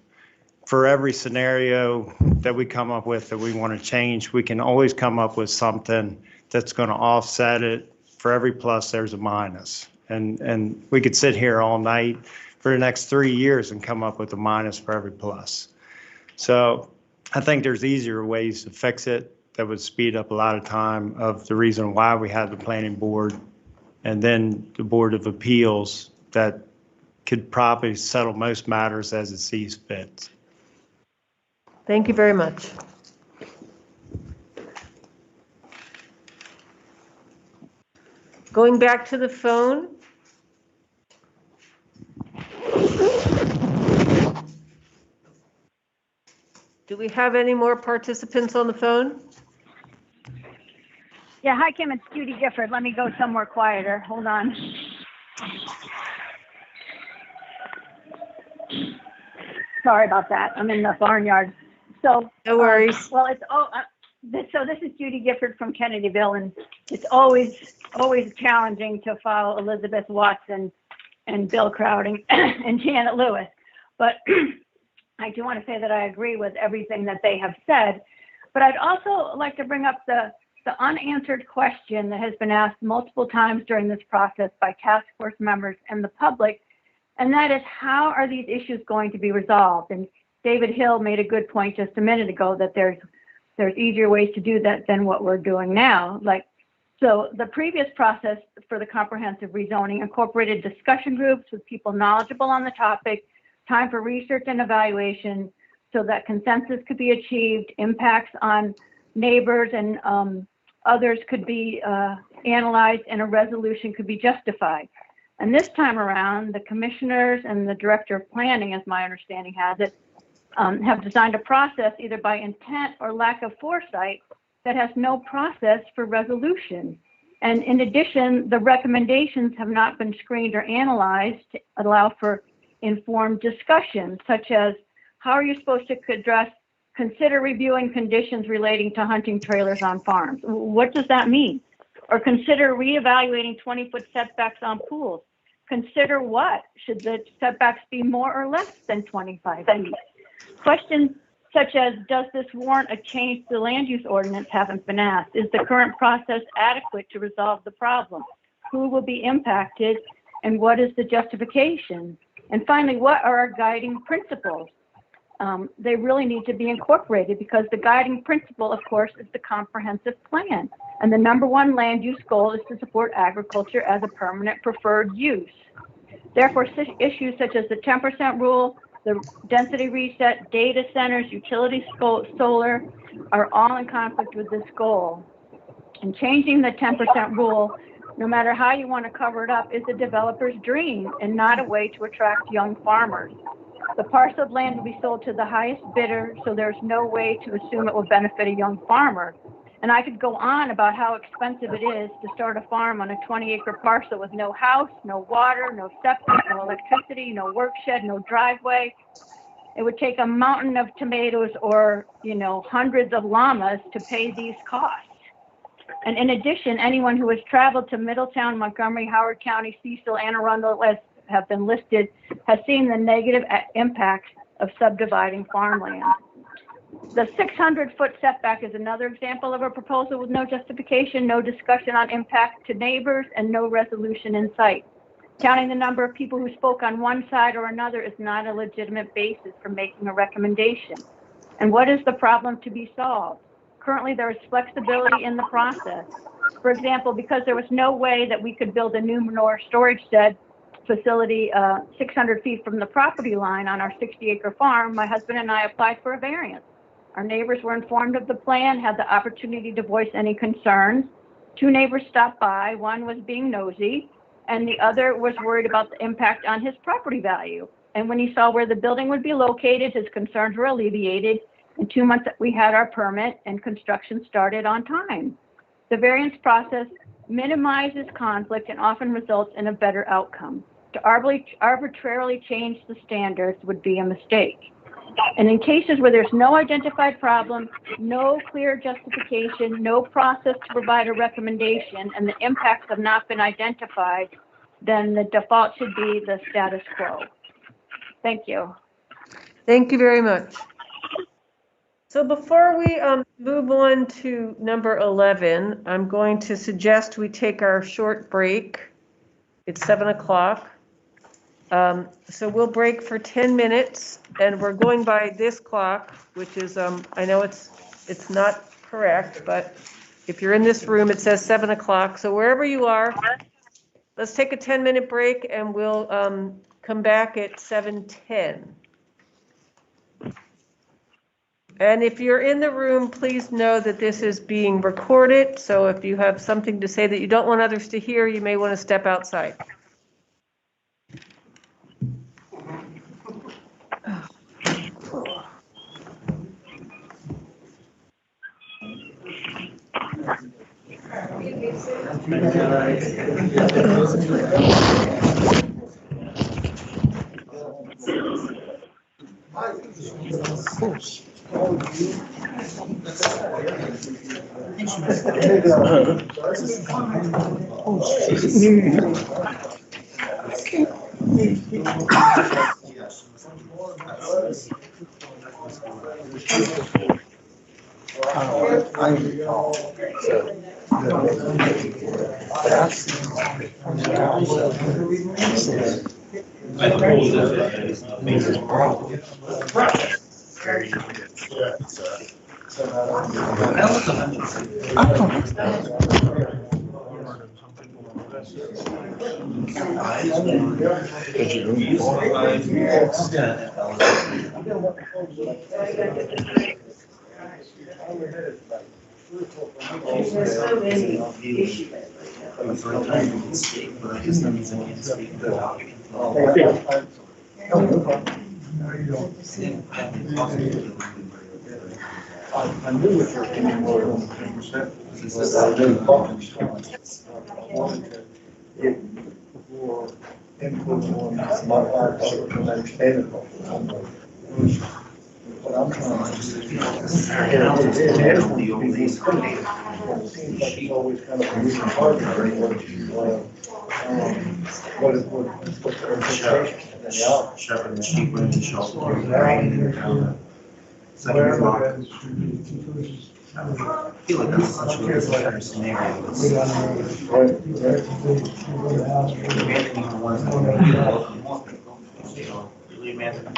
For every scenario that we come up with that we want to change, we can always come up with something that's going to offset it. For every plus, there's a minus. And we could sit here all night for the next 3 years and come up with a minus for every plus. So I think there's easier ways to fix it that would speed up a lot of time of the reason why we had the planning board and then the Board of Appeals that could probably settle most matters as it sees fit. Thank you very much. Going back to the phone. Do we have any more participants on the phone? Yeah, hi, Kim. It's Judy Gifford. Let me go somewhere quieter. Hold on. Sorry about that. I'm in the barnyard. So no worries. Well, it's so this is Judy Gifford from Kennedyville, and it's always challenging to follow Elizabeth Watson and Bill Crowding and Janet Lewis. But I do want to say that I agree with everything that they have said. But I'd also like to bring up the unanswered question that has been asked multiple times during this process by task force members and the public, and that is, how are these issues going to be resolved? And David Hill made a good point just a minute ago that there's easier ways to do that than what we're doing now. So the previous process for the comprehensive rezoning incorporated discussion groups with people knowledgeable on the topic, time for research and evaluation so that consensus could be achieved, impacts on neighbors and others could be analyzed, and a resolution could be justified. And this time around, the commissioners and the director of planning, as my understanding has it, have designed a process either by intent or lack of foresight that has no process for resolution. And in addition, the recommendations have not been screened or analyzed to allow for informed discussion, such as how are you supposed to address, consider reviewing conditions relating to hunting trailers on farms. What does that mean? Or consider reevaluating 20-foot setbacks on pools. Consider what? Should the setbacks be more or less than 25 feet? Questions such as, does this warrant a change to the land use ordinance, haven't been asked. Is the current process adequate to resolve the problem? Who will be impacted, and what is the justification? And finally, what are our guiding principles? They really need to be incorporated, because the guiding principle, of course, is the comprehensive plan. And the #1 land use goal is to support agriculture as a permanent preferred use. Therefore, issues such as the 10% rule, the density reset, data centers, utility solar are all in conflict with this goal. And changing the 10% rule, no matter how you want to cover it up, is the developer's dream and not a way to attract young farmers. The parcel of land will be sold to the highest bidder, so there's no way to assume it will benefit a young farmer. And I could go on about how expensive it is to start a farm on a 20-acre parcel with no house, no water, no septic, no electricity, no work shed, no driveway. It would take a mountain of tomatoes or, hundreds of llamas to pay these costs. And in addition, anyone who has traveled to Middletown, Montgomery, Howard County, Cecil, Anne Arundel, as have been listed, has seen the negative impacts of subdividing farmland. The 600-foot setback is another example of a proposal with no justification, no discussion on impact to neighbors, and no resolution in sight. Counting the number of people who spoke on one side or another is not a legitimate basis for making a recommendation. And what is the problem to be solved? Currently, there is flexibility in the process. For example, because there was no way that we could build a new manure storage shed facility 600 feet from the property line on our 60-acre farm, my husband and I applied for a variance. Our neighbors were informed of the plan, had the opportunity to voice any concerns. 2 neighbors stopped by. One was being nosy, and the other was worried about the impact on his property value. And when he saw where the building would be located, his concerns were alleviated. In 2 months, we had our permit and construction started on time. The variance process minimizes conflict and often results in a better outcome. To arbitrarily change the standards would be a mistake. And in cases where there's no identified problem, no clear justification, no process to provide a recommendation, and the impacts have not been identified, then the default should be the status quo. Thank you. Thank you very much. So before we move on to number 11, I'm going to suggest we take our short break. It's 7 o'clock. So we'll break for 10 minutes, and we're going by this clock, which is, I know it's not correct, but if you're in this room, it says 7 o'clock. So wherever you are, let's take a 10-minute break, and we'll come back at 7:10. And if you're in the room, please know that this is being recorded. So if you have something to say that you don't want others to hear, you may want to step outside. I knew if your opinion was 10%, because I didn't focus. I wanted to get your input on my part, so it was understandable. What I'm trying to do is, it's always kind of a moving target, what's their interpretation, and then the out. Shepherd and sheep went into shelter, rain, 7 o'clock. I feel like that's essentially the same scenario. Abandoning the ones that are really welcome, really abandoning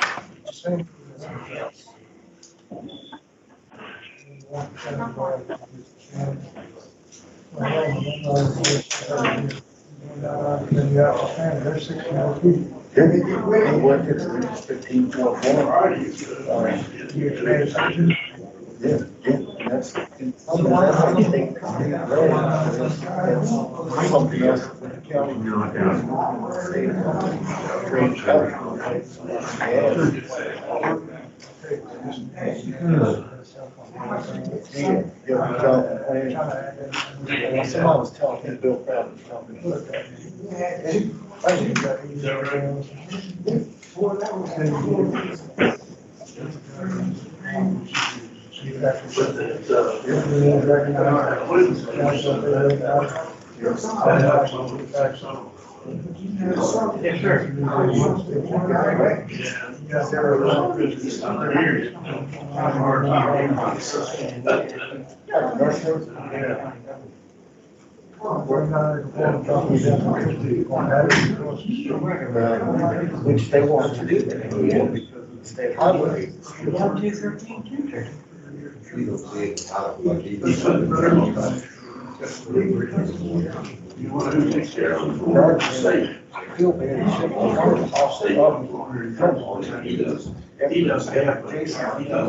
somebody else. There's 6 more people. They work at 15 to 1. Yeah, that's something else with the county. Somebody was telling me, Bill Crowder was telling which they want to do that because of the state highway. You want to take care of the I feel bad. I'll stay up. He does. He does. Jason, he does.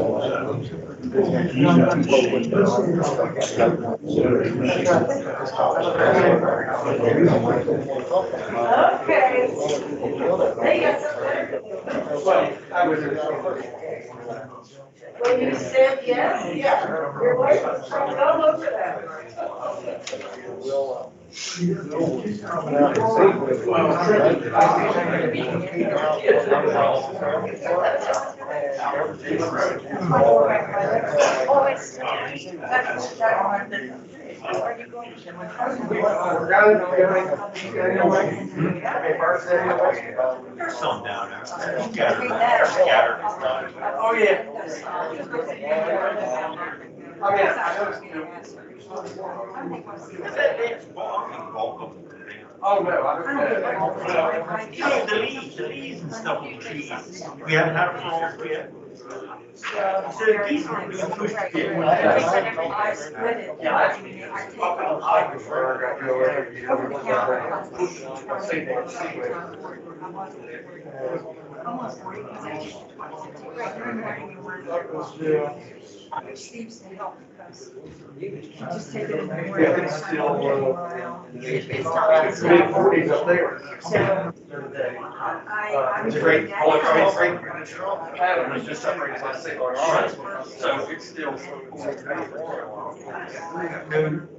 When you said yes, yeah, your wife was probably all over that. There's some down there. Scattered. Oh, yeah. Oh, no, I don't. The leaves and stuff on the trees. We haven't had a frost yet. So the geese aren't being pushed yet. I prefer to go Which seems to help because you just take it in the morning. It's still, It's mid-40s up there. So, I'm Great. doing Oh, that. great. Pattern was just separated by 6 hours. So it's still.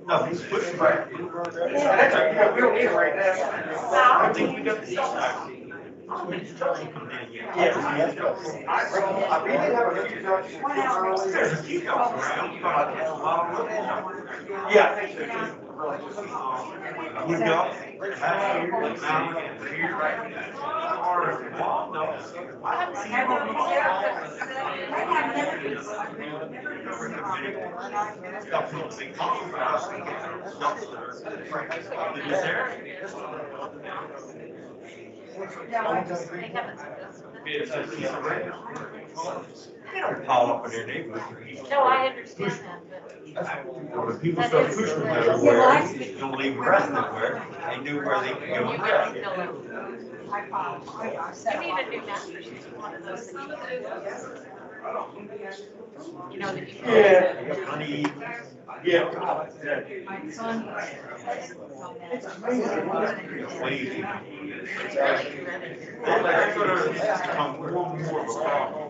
No, he's pushing back. That's okay, yeah, we don't need it right now. I think we got the east side. Yeah, we have a few jobs. There's a few jobs around. Yeah, I think so. New jobs. Here right now. I haven't seen they don't pile up in their neighborhood. No, I understand that, When people start pushing them everywhere, you don't leave them rest everywhere, they knew where they could go and rest. You need a new mattress, one of those that you know, that you can. Yeah, honey, yeah. My son. Lazy. That's gonna become more and more of a problem.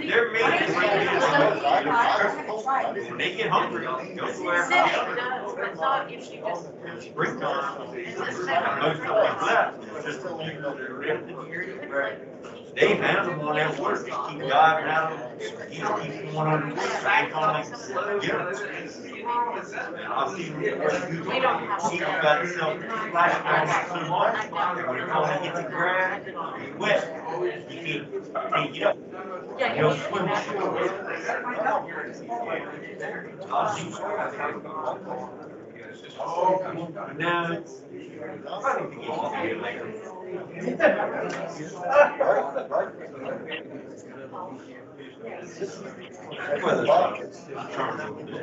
They're making when they get hungry, they'll go after the other. But not if you just. Springtime, most of left. It's just they have them on that work, just keep diving out of them, keep going on the roof, they can't get them. I've seen people got themselves splashed down so much, that when it comes to hit the ground, it's wet, you can't get up. You don't swim ashore. I've seen now it's funny to get you later.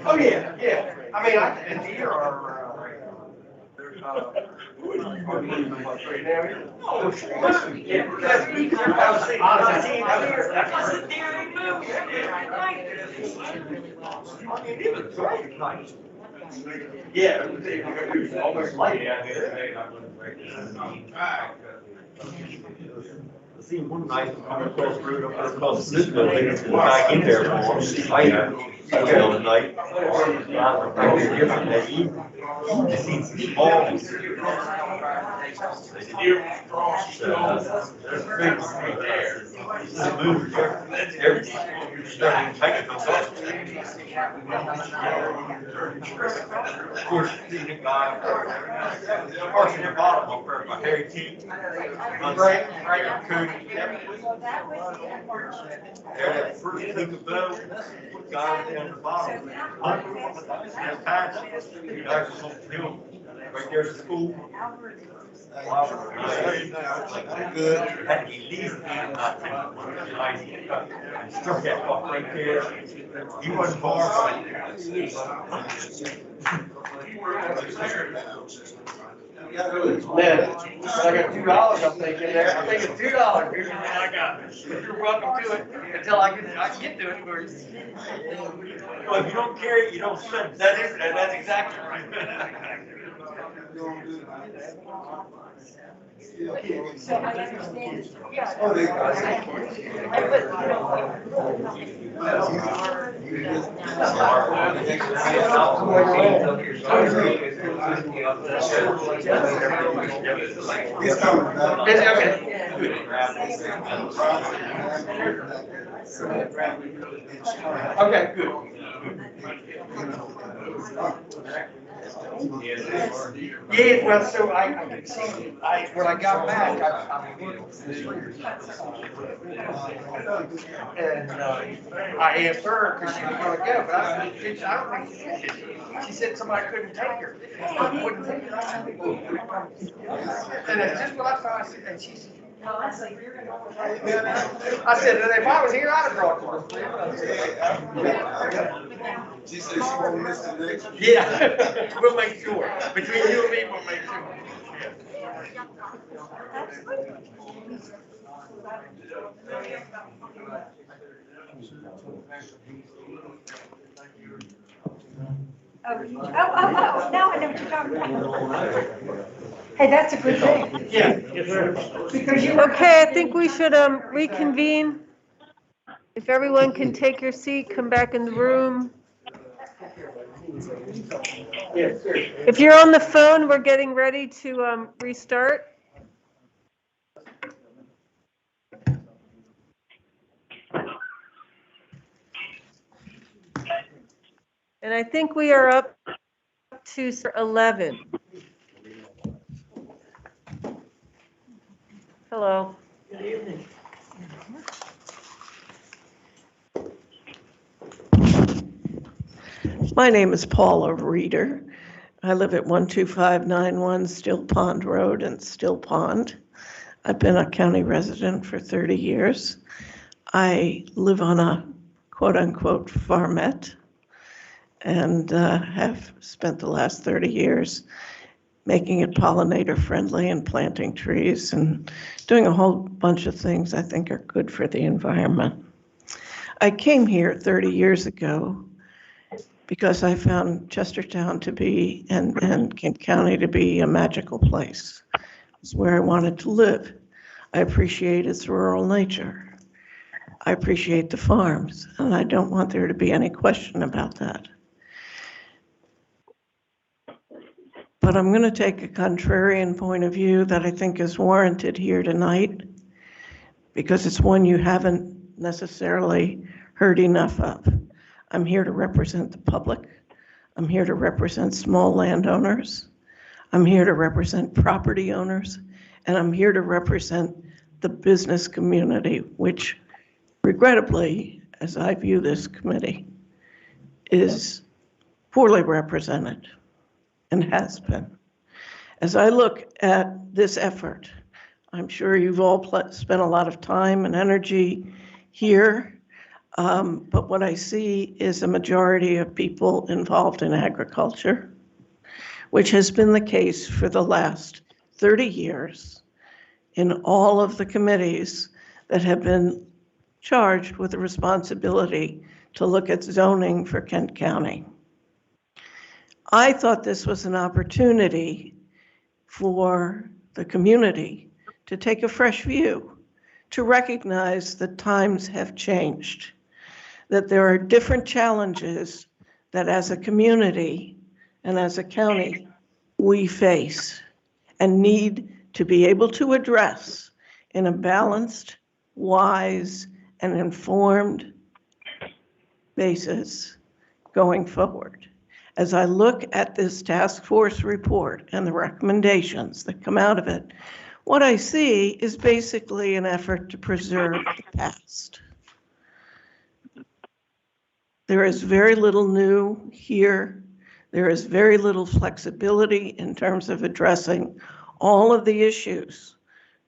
Oh, yeah, yeah. I mean, and deer are, Yeah. Almost like it out there. I seen one night coming across the road up there across this building, back in there for him, later, the night. That evening, I seen some small. Of course, the guy, parts in the bottom up there by Harry King. Right. There, that first leak of boat, guy down the bottom. That patch, guys was on the hill, right there's the school. Good. At least, struck that fuck right there. He wasn't far. Man, I got $2, I'm thinking there. I'm thinking $2 here, and I got it. You're welcome to it until I can get to it first. Well, if you don't carry it, you don't send it. That's exactly right. So I understand. Okay, good. Yeah, well, so I could see, when I got back, and I asked her, because she was gonna go, but I don't think she did. She said somebody couldn't take her. Wouldn't take her. And that's just what I thought, and she said, I said, if I was here, I'd have brought one. She said she won't miss the next one. Yeah, we'll make sure. Between you and me, we'll make sure. Oh, now I know what you're talking about. Hey, that's a good thing. Yeah. Because you. Okay, I think we should reconvene. If everyone can take your seat, come back in the room. If you're on the phone, we're getting ready to restart. And I think we are up to 11. Hello. Good evening. My name is Paula Reeder. I live at 12591 Still Pond Road in Still Pond. I've been a county resident for 30 years. I live on a quote-unquote farmette and have spent the last 30 years making it pollinator friendly and planting trees and doing a whole bunch of things I think are good for the environment. I came here 30 years ago because I found Chestertown to be, and Kent County to be, a magical place. It's where I wanted to live. I appreciate its rural nature. I appreciate the farms, and I don't want there to be any question about that. But I'm going to take a contrarian point of view that I think is warranted here tonight, because it's one you haven't necessarily heard enough of. I'm here to represent the public. I'm here to represent small landowners. I'm here to represent property owners. And I'm here to represent the business community, which regrettably, as I view this committee, is poorly represented and has been. As I look at this effort, I'm sure you've all spent a lot of time and energy here. But what I see is a majority of people involved in agriculture, which has been the case for the last 30 years in all of the committees that have been charged with the responsibility to look at zoning for Kent County. I thought this was an opportunity for the community to take a fresh view, to recognize that times have changed, that there are different challenges that as a community and as a county we face and need to be able to address in a balanced, wise, and informed basis going forward. As I look at this task force report and the recommendations that come out of it, what I see is basically an effort to preserve the past. There is very little new here. There is very little flexibility in terms of addressing all of the issues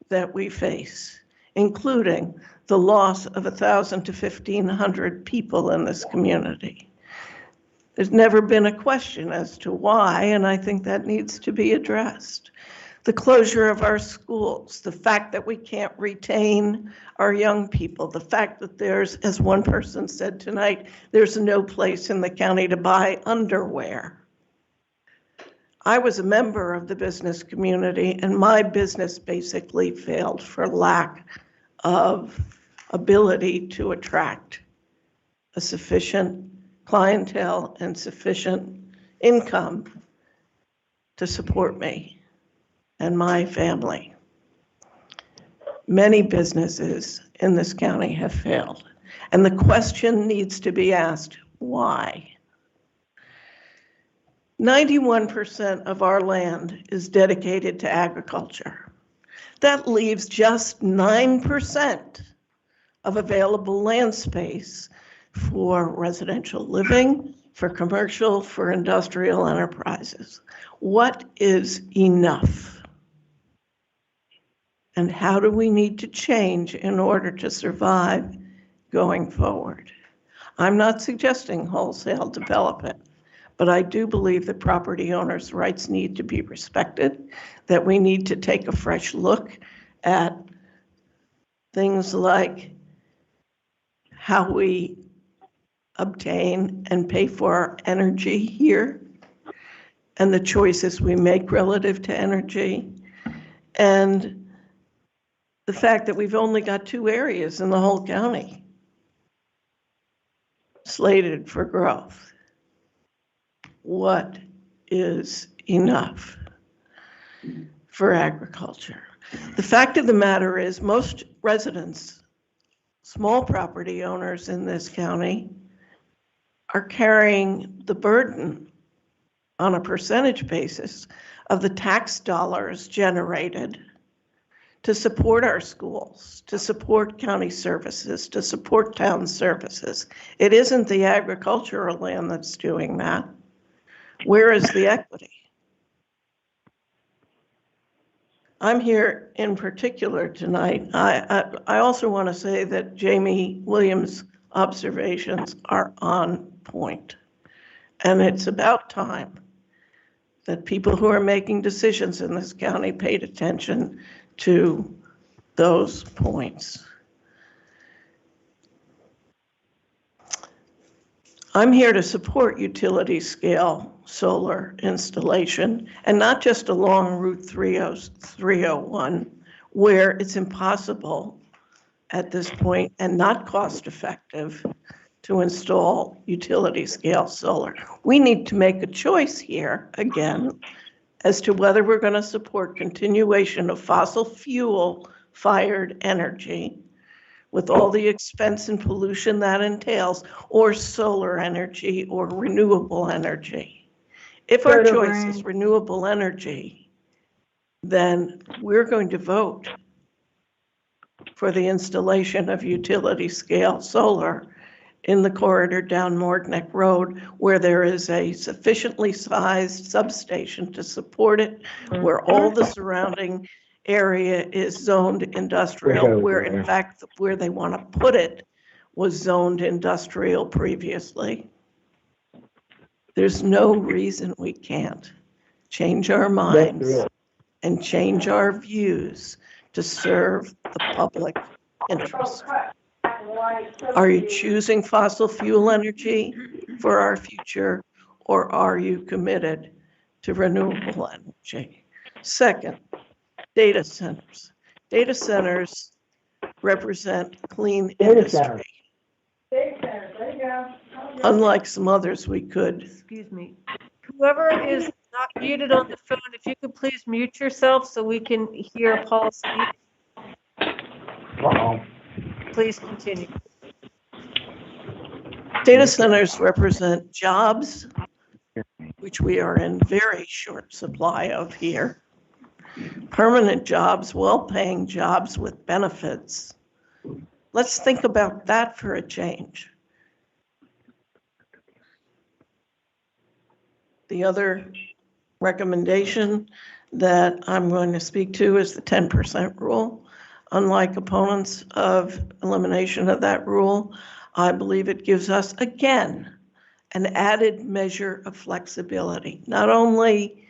that we face, including the loss of 1,000 to 1,500 people in this community. There's never been a question as to why, and I think that needs to be addressed. The closure of our schools, the fact that we can't retain our young people, the fact that there's, as one person said tonight, there's no place in the county to buy underwear. I was a member of the business community, and my business basically failed for lack of ability to attract a sufficient clientele and sufficient income to support me and my family. Many businesses in this county have failed, and the question needs to be asked, why? 91% of our land is dedicated to agriculture. That leaves just 9% of available land space for residential living, for commercial, for industrial enterprises. What is enough? And how do we need to change in order to survive going forward? I'm not suggesting wholesale development, but I do believe that property owners' rights need to be respected, that we need to take a fresh look at things like how we obtain and pay for our energy here and the choices we make relative to energy, and the fact that we've only got 2 areas in the whole county slated for growth. What is enough for agriculture? The fact of the matter is most residents, small property owners in this county, are carrying the burden on a percentage basis of the tax dollars generated to support our schools, to support county services, to support town services. It isn't the agricultural land that's doing that. Where is the equity? I'm here in particular tonight. I also want to say that Jamie Williams' observations are on point. And it's about time that people who are making decisions in this county paid attention to those points. I'm here to support utility scale solar installation, and not just along Route 301, where it's impossible at this point and not cost effective to install utility scale solar. We need to make a choice here again as to whether we're going to support continuation of fossil fuel fired energy with all the expense and pollution that entails, or solar energy or renewable energy. If our choice is renewable energy, then we're going to vote for the installation of utility scale solar in the corridor down Mordnick Road, where there is a sufficiently sized substation to support it, where all the surrounding area is zoned industrial, where in fact, where they want to put it was zoned industrial previously. There's no reason we can't change our minds, and change our views to serve the public interest. Are you choosing fossil fuel energy for our future, or are you committed to renewable energy? Second, data centers. Data centers represent clean industry. Unlike some others we could. Excuse me. Whoever is not muted on the phone, if you could please mute yourself so we can hear Paul speak. Please continue. Data centers represent jobs, which we are in very short supply of here. Permanent jobs, well-paying jobs with benefits. Let's think about that for a change. The other recommendation that I'm going to speak to is the 10% rule. Unlike opponents of elimination of that rule, I believe it gives us, again, an added measure of flexibility. Not only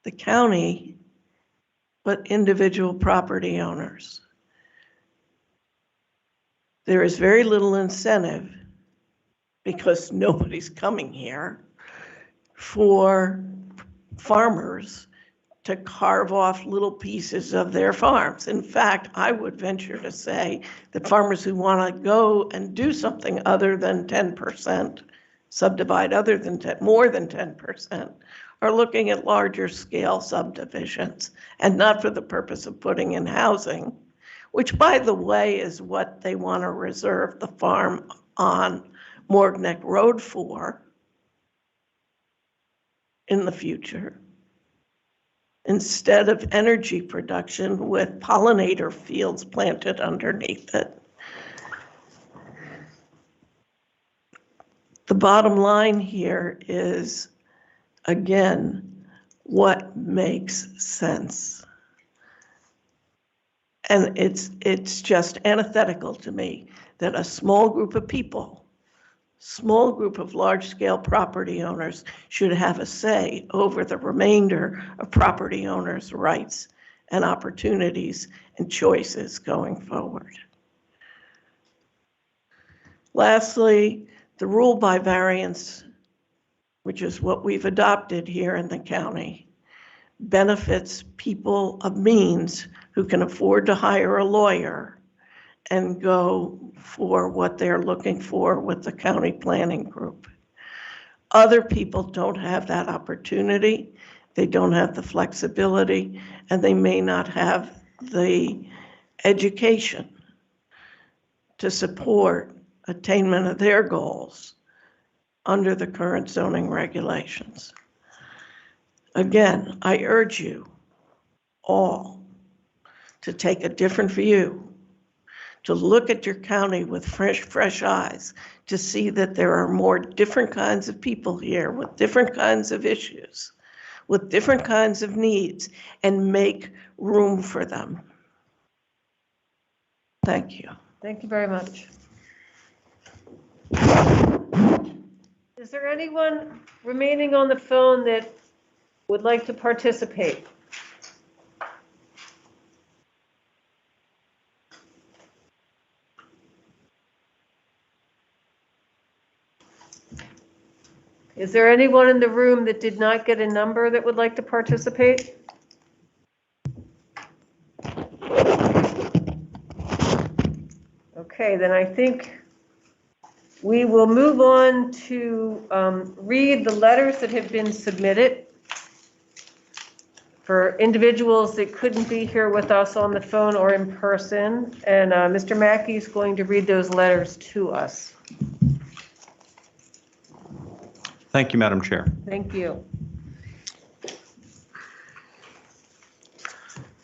the county, but individual property owners. There is very little incentive, because nobody's coming here, for farmers to carve off little pieces of their farms. In fact, I would venture to say that farmers who want to go and do something other than 10%, subdivide other than more than 10%, are looking at larger scale subdivisions, and not for the purpose of putting in housing, which, by the way, is what they want to reserve the farm on Morgneck Road for in the future, instead of energy production with pollinator fields planted underneath it. The bottom line here is, again, what makes sense. And it's just antithetical to me that a small group of people, small group of large-scale property owners should have a say over the remainder of property owners' rights and opportunities and choices going forward. Lastly, the rule by variance, which is what we've adopted here in the county, benefits people of means who can afford to hire a lawyer and go for what they're looking for with the county planning group. Other people don't have that opportunity. They don't have the flexibility, and they may not have the education to support attainment of their goals under the current zoning regulations. Again, I urge you all to take a different view, to look at your county with fresh eyes, to see that there are more different kinds of people here with different kinds of issues, with different kinds of needs, and make room for them. Thank you. Thank you very much. Is there anyone remaining on the phone that would like to participate? Is there anyone in the room that did not get a number that would like to participate? Okay, then I think we will move on to read the letters that have been submitted for individuals that couldn't be here with us on the phone or in person. And Mr. Mackey is going to read those letters to us. Thank you, Madam Chair. Thank you.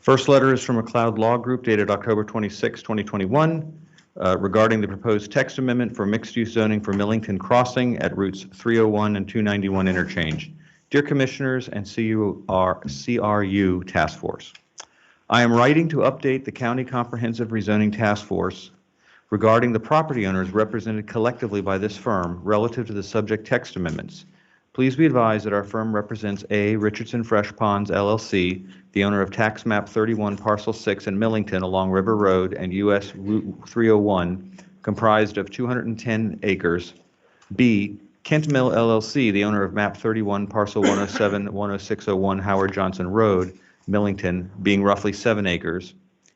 First letter is from McLeod Law Group dated October 26, 2021, regarding the proposed text amendment for mixed-use zoning for Millington Crossing at routes 301 and 291 interchange. Dear Commissioners and CRU Task Force, I am writing to update the County Comprehensive Rezoning Task Force regarding the property owners represented collectively by this firm relative to the subject text amendments. Please be advised that our firm represents A. Richardson Fresh Ponds LLC, the owner of Tax Map 31 Parcel 6 in Millington along River Road and US Route 301, comprised of 210 acres. B. Kent Mill LLC, the owner of Map 31 Parcel 107 10601 Howard Johnson Road, Millington, being roughly 7 acres.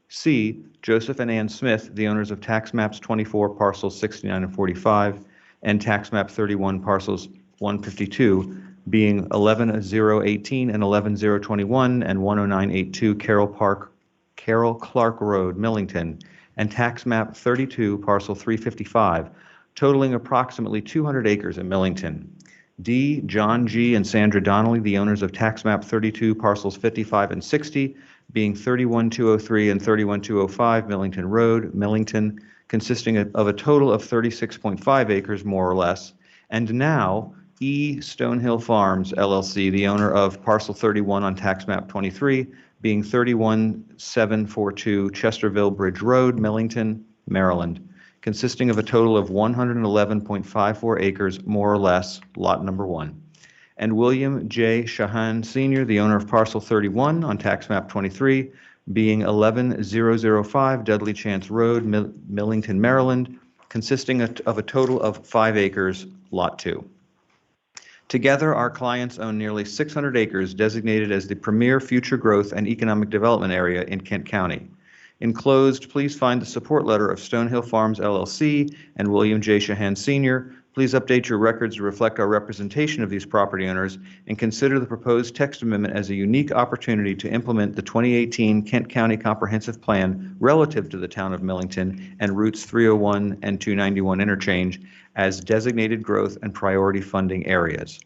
C. Joseph and Ann Smith, the owners of Tax Maps 24 Parcels 69 and 45 and Tax Map 31 Parcels 152, being 11018 and 11021 and 10982 Carroll Clark Road, Millington, and Tax Map 32 Parcel 355, totaling approximately 200 acres in Millington. D. John G. and Sandra Donnelly, the owners of Tax Map 32 Parcels 55 and 60, being 31203 and 31205 Millington Road, Millington, consisting of a total of 36.5 acres, more or less. And now, E. Stonehill Farms, LLC, the owner of Parcel 31 on Tax Map 23, being 31742 Chesterville Bridge Road, Millington, Maryland, consisting of a total of 111.54 acres, more or less, lot number 1. And William J. Shahan Sr., the owner of Parcel 31 on Tax Map 23, being 11005 Dudley Chance Road, Millington, Maryland, consisting of a total of 5 acres, lot 2. Together, our clients own nearly 600 acres designated as the premier future growth and economic development area in Kent County. Enclosed, please find the support letter of Stonehill Farms LLC and William J. Shahan Sr. Please update your records to reflect our representation of these property owners and consider the proposed text amendment as a unique opportunity to implement the 2018 Kent County Comprehensive Plan relative to the town of Millington and routes 301 and 291 interchange as designated growth and priority funding areas.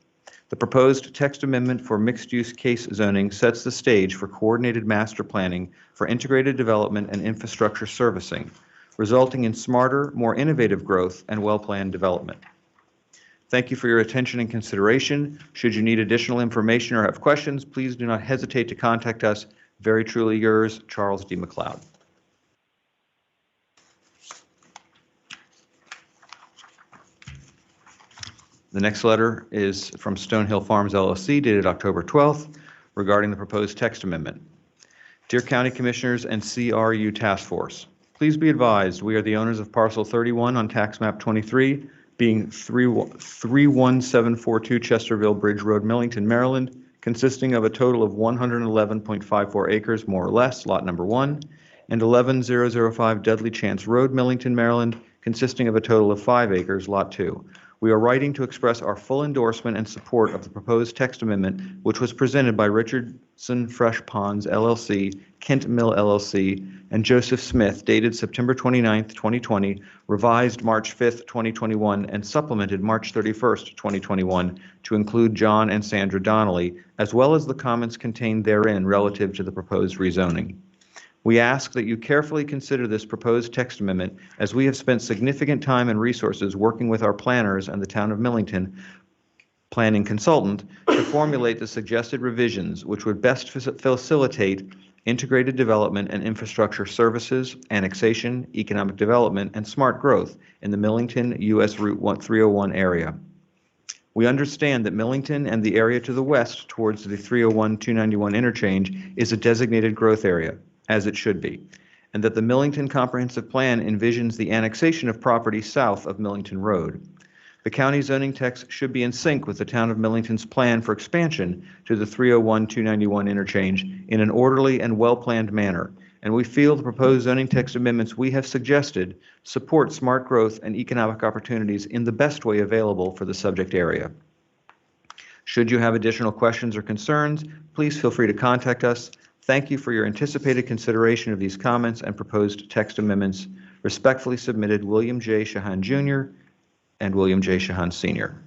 The proposed text amendment for mixed-use case zoning sets the stage for coordinated master planning for integrated development and infrastructure servicing, resulting in smarter, more innovative growth and well-planned development. Thank you for your attention and consideration. Should you need additional information or have questions, please do not hesitate to contact us. Very truly yours, Charles D. McLeod. The next letter is from Stonehill Farms LLC, dated October 12th, regarding the proposed text amendment. Dear County Commissioners and CRU Task Force, please be advised we are the owners of Parcel 31 on Tax Map 23, being 31742 Chesterville Bridge Road, Millington, Maryland, consisting of a total of 111.54 acres, more or less, lot number 1, and 11005 Dudley Chance Road, Millington, Maryland, consisting of a total of 5 acres, lot 2. We are writing to express our full endorsement and support of the proposed text amendment, which was presented by Richardson Fresh Ponds LLC, Kent Mill LLC, and Joseph Smith, dated September 29th, 2020, revised March 5th, 2021, and supplemented March 31st, 2021, to include John and Sandra Donnelly, as well as the comments contained therein relative to the proposed rezoning. We ask that you carefully consider this proposed text amendment, as we have spent significant time and resources working with our planners and the town of Millington planning consultant to formulate the suggested revisions which would best facilitate integrated development and infrastructure services, annexation, economic development, and smart growth in the Millington US Route 301 area. We understand that Millington and the area to the west towards the 301-291 interchange is a designated growth area, as it should be, and that the Millington Comprehensive Plan envisions the annexation of property south of Millington Road. The county zoning text should be in sync with the town of Millington's plan for expansion to the 301-291 interchange in an orderly and well-planned manner, and we feel the proposed zoning text amendments we have suggested support smart growth and economic opportunities in the best way available for the subject area. Should you have additional questions or concerns, please feel free to contact us. Thank you for your anticipated consideration of these comments and proposed text amendments. Respectfully submitted, William J. Shahan Jr. and William J. Shahan Sr.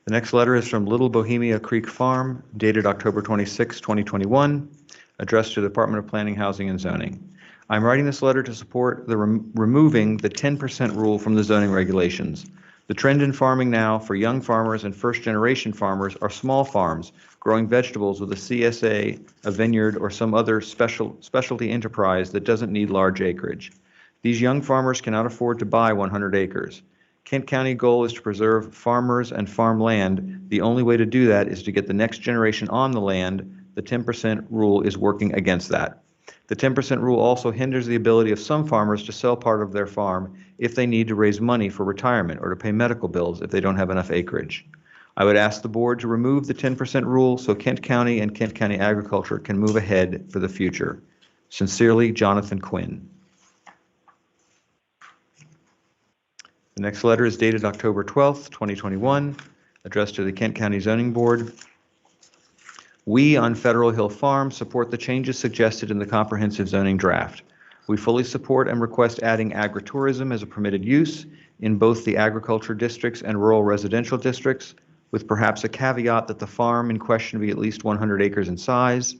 The next letter is from Little Bohemia Creek Farm, dated October 26, 2021, addressed to the Department of Planning, Housing, and Zoning. I'm writing this letter to support the removing the 10% rule from the zoning regulations. The trend in farming now for young farmers and first-generation farmers are small farms growing vegetables with a CSA, a vineyard, or some other specialty enterprise that doesn't need large acreage. These young farmers cannot afford to buy 100 acres. Kent County goal is to preserve farmers and farmland. The only way to do that is to get the next generation on the land. The 10% rule is working against that. The 10% rule also hinders the ability of some farmers to sell part of their farm if they need to raise money for retirement or to pay medical bills if they don't have enough acreage. I would ask the board to remove the 10% rule so Kent County and Kent County Agriculture can move ahead for the future. Sincerely, Jonathan Quinn. The next letter is dated October 12th, 2021, addressed to the Kent County Zoning Board. We on Federal Hill Farm support the changes suggested in the comprehensive zoning draft. We fully support and request adding agritourism as a permitted use in both the agriculture districts and rural residential districts, with perhaps a caveat that the farm in question be at least 100 acres in size.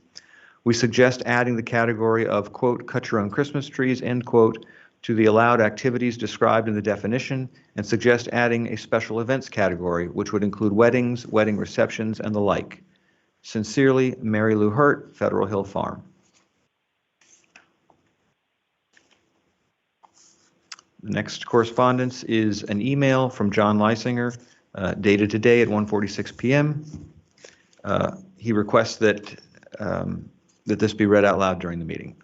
We suggest adding the category of, quote, cut your own Christmas trees, end quote, to the allowed activities described in the definition, and suggest adding a special events category, which would include weddings, wedding receptions, and the like. Sincerely, Mary Lou Hurt, Federal Hill Farm. The next correspondence is an email from John Leisinger, dated today at 1:46 p.m. He requests that this be read out loud during the meeting.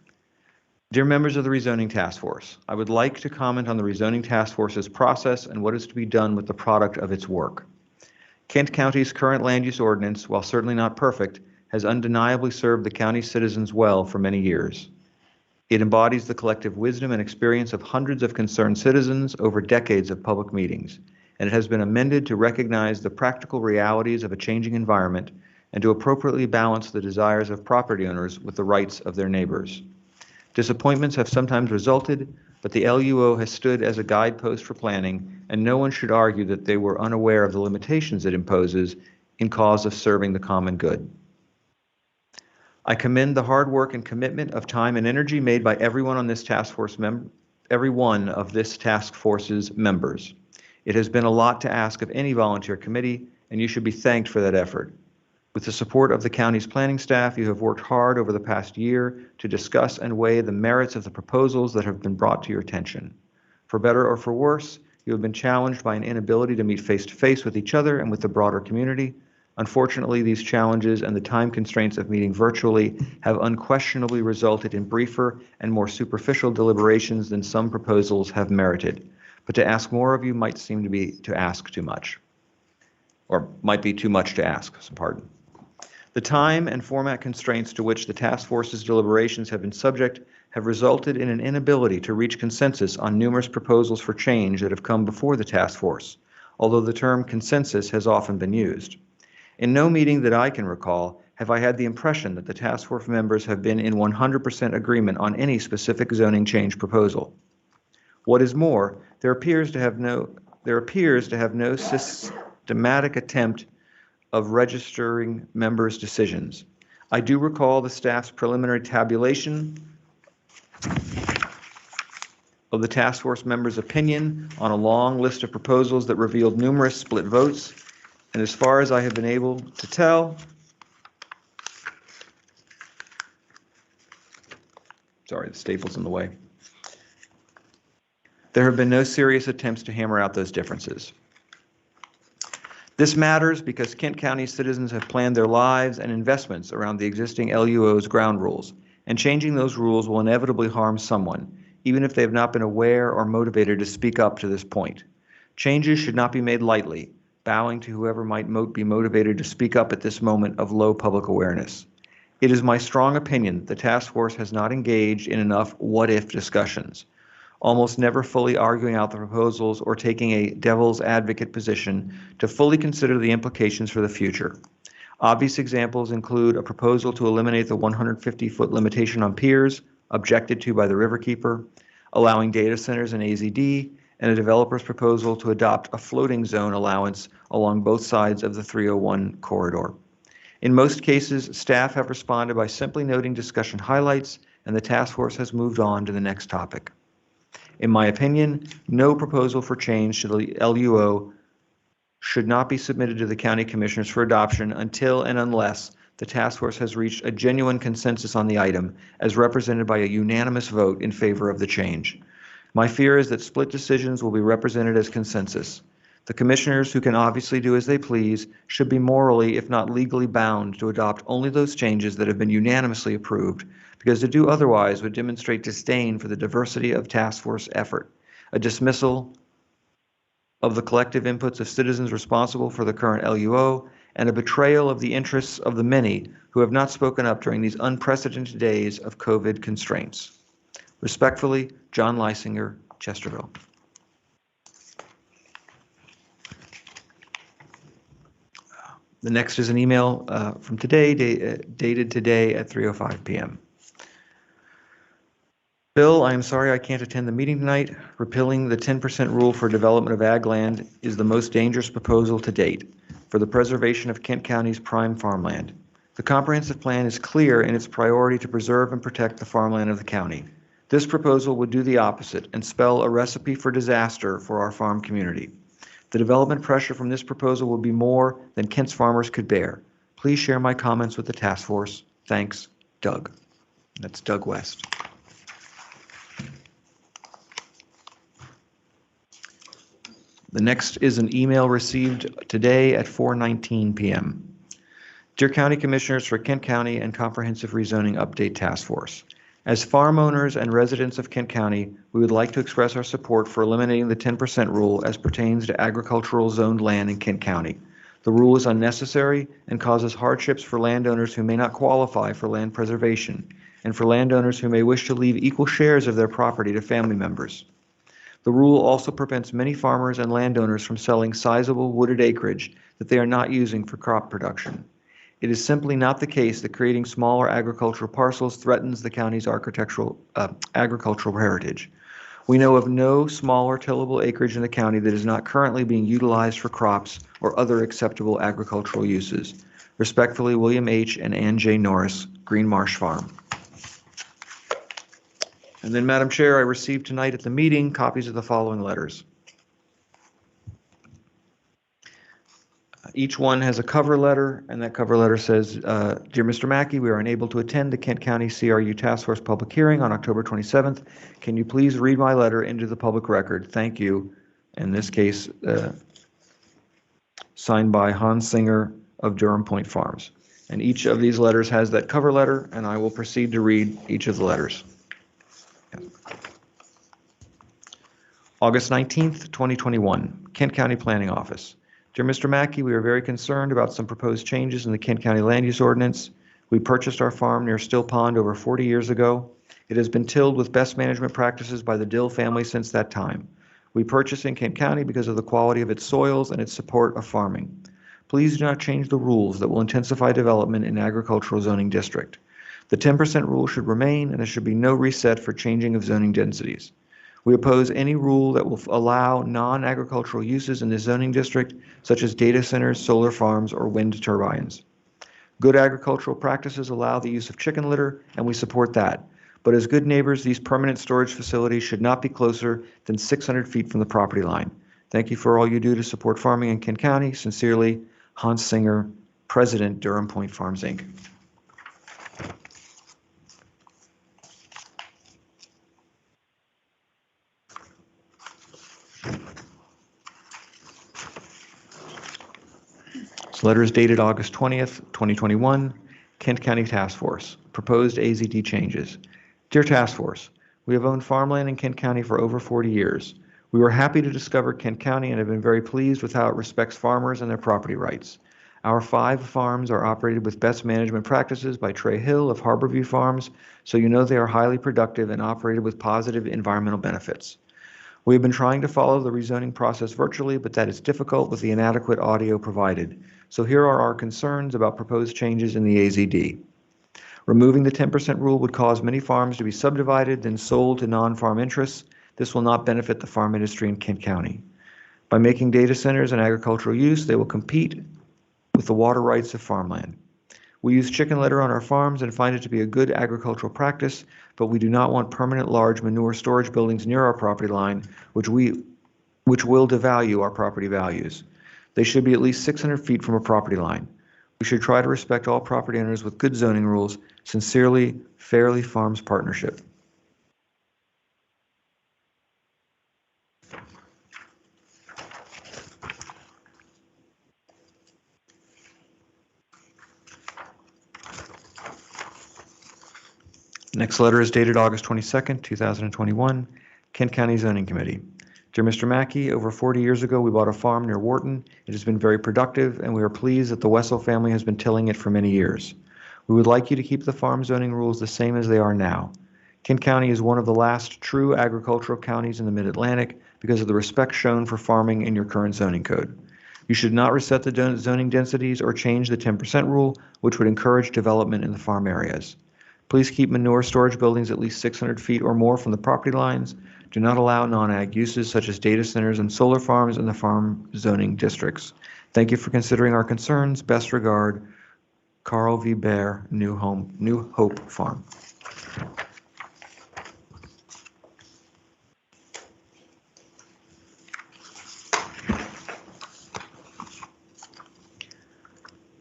Dear members of the Rezoning Task Force, I would like to comment on the Rezoning Task Force's process and what is to be done with the product of its work. Kent County's current land use ordinance, while certainly not perfect, has undeniably served the county's citizens well for many years. It embodies the collective wisdom and experience of hundreds of concerned citizens over decades of public meetings, and it has been amended to recognize the practical realities of a changing environment and to appropriately balance the desires of property owners with the rights of their neighbors. Disappointments have sometimes resulted, but the LUO has stood as a guidepost for planning, and no one should argue that they were unaware of the limitations it imposes in cause of serving the common good. I commend the hard work and commitment of time and energy made by everyone on this task force every one of this task force's members. It has been a lot to ask of any volunteer committee, and you should be thanked for that effort. With the support of the county's planning staff, you have worked hard over the past year to discuss and weigh the merits of the proposals that have been brought to your attention. For better or for worse, you have been challenged by an inability to meet face-to-face with each other and with the broader community. Unfortunately, these challenges and the time constraints of meeting virtually have unquestionably resulted in briefer and more superficial deliberations than some proposals have merited. But to ask more of you might seem to be to ask too much, or might be too much to ask, pardon. The time and format constraints to which the task force's deliberations have been subject have resulted in an inability to reach consensus on numerous proposals for change that have come before the task force, although the term consensus has often been used. In no meeting that I can recall have I had the impression that the task force members have been in 100% agreement on any specific zoning change proposal. What is more, there appears to have no systematic attempt of registering members' decisions. I do recall the staff's preliminary tabulation of the task force members' opinion on a long list of proposals that revealed numerous split votes, and as far as I have been able to tell, sorry, the staple's in the way, there have been no serious attempts to hammer out those differences. This matters because Kent County citizens have planned their lives and investments around the existing LUO's ground rules, and changing those rules will inevitably harm someone, even if they have not been aware or motivated to speak up to this point. Changes should not be made lightly, bowing to whoever might be motivated to speak up at this moment of low public awareness. It is my strong opinion the task force has not engaged in enough what-if discussions, almost never fully arguing out the proposals or taking a devil's advocate position to fully consider the implications for the future. Obvious examples include a proposal to eliminate the 150-foot limitation on piers, objected to by the Riverkeeper, allowing data centers in AZD, and a developer's proposal to adopt a floating zone allowance along both sides of the 301 corridor. In most cases, staff have responded by simply noting discussion highlights, and the task force has moved on to the next topic. In my opinion, no proposal for change to the LUO should not be submitted to the county commissioners for adoption until and unless the task force has reached a genuine consensus on the item, as represented by a unanimous vote in favor of the change. My fear is that split decisions will be represented as consensus. The commissioners, who can obviously do as they please, should be morally, if not legally, bound to adopt only those changes that have been unanimously approved, because to do otherwise would demonstrate disdain for the diversity of task force effort, a dismissal of the collective inputs of citizens responsible for the current LUO, and a betrayal of the interests of the many who have not spoken up during these unprecedented days of COVID constraints. Respectfully, John Leisinger, Chesterville. The next is an email from today, dated today at 3:05 p.m. Bill, I am sorry I can't attend the meeting tonight. Repealing the 10% rule for development of ag land is the most dangerous proposal to date for the preservation of Kent County's prime farmland. The comprehensive plan is clear in its priority to preserve and protect the farmland of the county. This proposal would do the opposite and spell a recipe for disaster for our farm community. The development pressure from this proposal will be more than Kent's farmers could bear. Please share my comments with the task force. Thanks, Doug. That's Doug West. The next is an email received today at 4:19 p.m. Dear County Commissioners for Kent County and Comprehensive Rezoning Update Task Force. As farm owners and residents of Kent County, we would like to express our support for eliminating the 10% rule as pertains to agricultural zoned land in Kent County. The rule is unnecessary and causes hardships for landowners who may not qualify for land preservation, and for landowners who may wish to leave equal shares of their property to family members. The rule also prevents many farmers and landowners from selling sizable wooded acreage that they are not using for crop production. It is simply not the case that creating smaller agricultural parcels threatens the county's agricultural heritage. We know of no smaller tillable acreage in the county that is not currently being utilized for crops or other acceptable agricultural uses. Respectfully, William H. and Ann J. Norris, Green Marsh Farm. And then, Madam Chair, I received tonight at the meeting copies of the following letters. Each one has a cover letter, and that cover letter says, Dear Mr. Mackey, we are unable to attend the Kent County CRU Task Force public hearing on October 27th. Can you please read my letter into the public record? Thank you. In this case, signed by Hans Singer of Durham Point Farms. And each of these letters has that cover letter, and I will proceed to read each of the letters. August 19th, 2021, Kent County Planning Office. Dear Mr. Mackey, we are very concerned about some proposed changes in the Kent County Land Use Ordinance. We purchased our farm near Still Pond over 40 years ago. It has been tilled with best management practices by the Dill family since that time. We purchased in Kent County because of the quality of its soils and its support of farming. Please do not change the rules that will intensify development in agricultural zoning district. The 10% rule should remain, and there should be no reset for changing of zoning densities. We oppose any rule that will allow non-agricultural uses in the zoning district, such as data centers, solar farms, or wind turbines. Good agricultural practices allow the use of chicken litter, and we support that. But as good neighbors, these permanent storage facilities should not be closer than 600 feet from the property line. Thank you for all you do to support farming in Kent County. Sincerely, Hans Singer, President, Durham Point Farms, Inc. This letter is dated August 20th, 2021, Kent County Task Force, proposed AZD changes. Dear Task Force, we have owned farmland in Kent County for over 40 years. We were happy to discover Kent County and have been very pleased with how it respects farmers and their property rights. Our 5 farms are operated with best management practices by Trey Hill of Harborview Farms, so you know they are highly productive and operated with positive environmental benefits. We have been trying to follow the rezoning process virtually, but that is difficult with the inadequate audio provided. So here are our concerns about proposed changes in the AZD. Removing the 10% rule would cause many farms to be subdivided, then sold to non-farm interests. This will not benefit the farm industry in Kent County. By making data centers an agricultural use, they will compete with the water rights of farmland. We use chicken litter on our farms and find it to be a good agricultural practice, but we do not want permanent large manure storage buildings near our property line, which will devalue our property values. They should be at least 600 feet from a property line. We should try to respect all property owners with good zoning rules. Sincerely, Fairley Farms Partnership. Next letter is dated August 22nd, 2021, Kent County Zoning Committee. Dear Mr. Mackey, over 40 years ago, we bought a farm near Wharton. It has been very productive, and we are pleased that the Wessel family has been tilling it for many years. We would like you to keep the farm zoning rules the same as they are now. Kent County is one of the last true agricultural counties in the Mid-Atlantic because of the respect shown for farming in your current zoning code. You should not reset the zoning densities or change the 10% rule, which would encourage development in the farm areas. Please keep manure storage buildings at least 600 feet or more from the property lines. Do not allow non-ag uses such as data centers and solar farms in the farm zoning districts. Thank you for considering our concerns. Best regard, Carl V. Bear, New Hope Farm.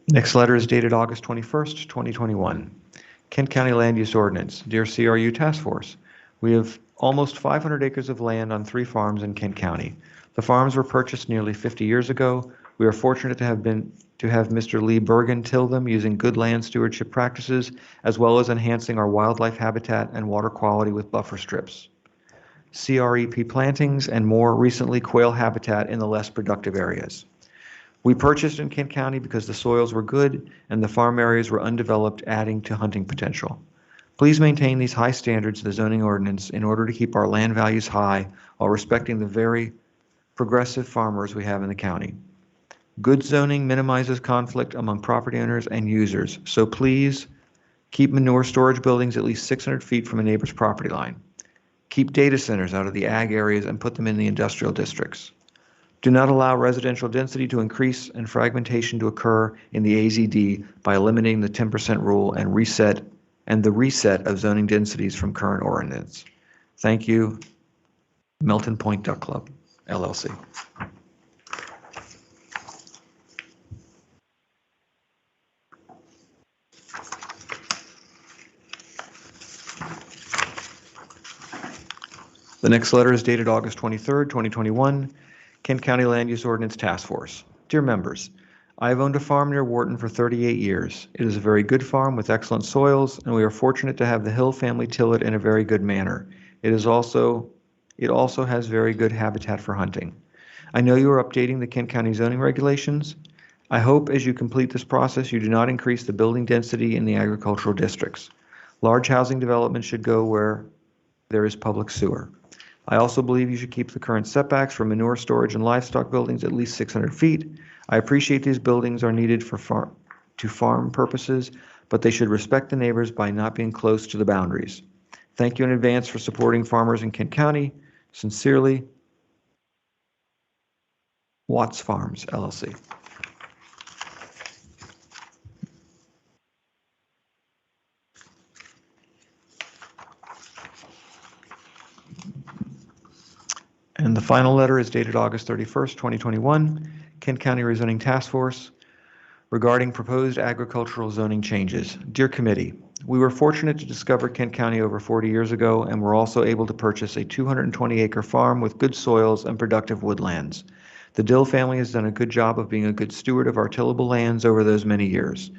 Next letter is dated August 21st, 2021. Kent County Land Use Ordinance. Dear CRU Task Force, we have almost 500 acres of land on 3 farms in Kent County. The farms were purchased nearly 50 years ago. We are fortunate to have Mr. Lee Bergen till them using good land stewardship practices, as well as enhancing our wildlife habitat and water quality with buffer strips, CREP plantings, and more recently quail habitat in the less productive areas. We purchased in Kent County because the soils were good and the farm areas were undeveloped, adding to hunting potential. Please maintain these high standards of the zoning ordinance in order to keep our land values high while respecting the very progressive farmers we have in the county. Good zoning minimizes conflict among property owners and users, so please keep manure storage buildings at least 600 feet from a neighbor's property line. Keep data centers out of the ag areas and put them in the industrial districts. Do not allow residential density to increase and fragmentation to occur in the AZD by eliminating the 10% rule and the reset of zoning densities from current ordinance. Thank you, Melton Point Duck Club, LLC. The next letter is dated August 23rd, 2021, Kent County Land Use Ordinance Task Force. Dear members, I have owned a farm near Wharton for 38 years. It is a very good farm with excellent soils, and we are fortunate to have the Hill family till it in a very good manner. It also has very good habitat for hunting. I know you are updating the Kent County zoning regulations. I hope as you complete this process, you do not increase the building density in the agricultural districts. Large housing development should go where there is public sewer. I also believe you should keep the current setbacks for manure storage and livestock buildings at least 600 feet. I appreciate these buildings are needed for farm purposes, but they should respect the neighbors by not being close to the boundaries. Thank you in advance for supporting farmers in Kent County. Sincerely, Watts Farms, LLC. And the final letter is dated August 31st, 2021, Kent County Rezoning Task Force regarding proposed agricultural zoning changes. Dear Committee, we were fortunate to discover Kent County over 40 years ago and were also able to purchase a 220-acre farm with good soils and productive woodlands. The Dill family has done a good job of being a good steward of our tillable lands over those many years.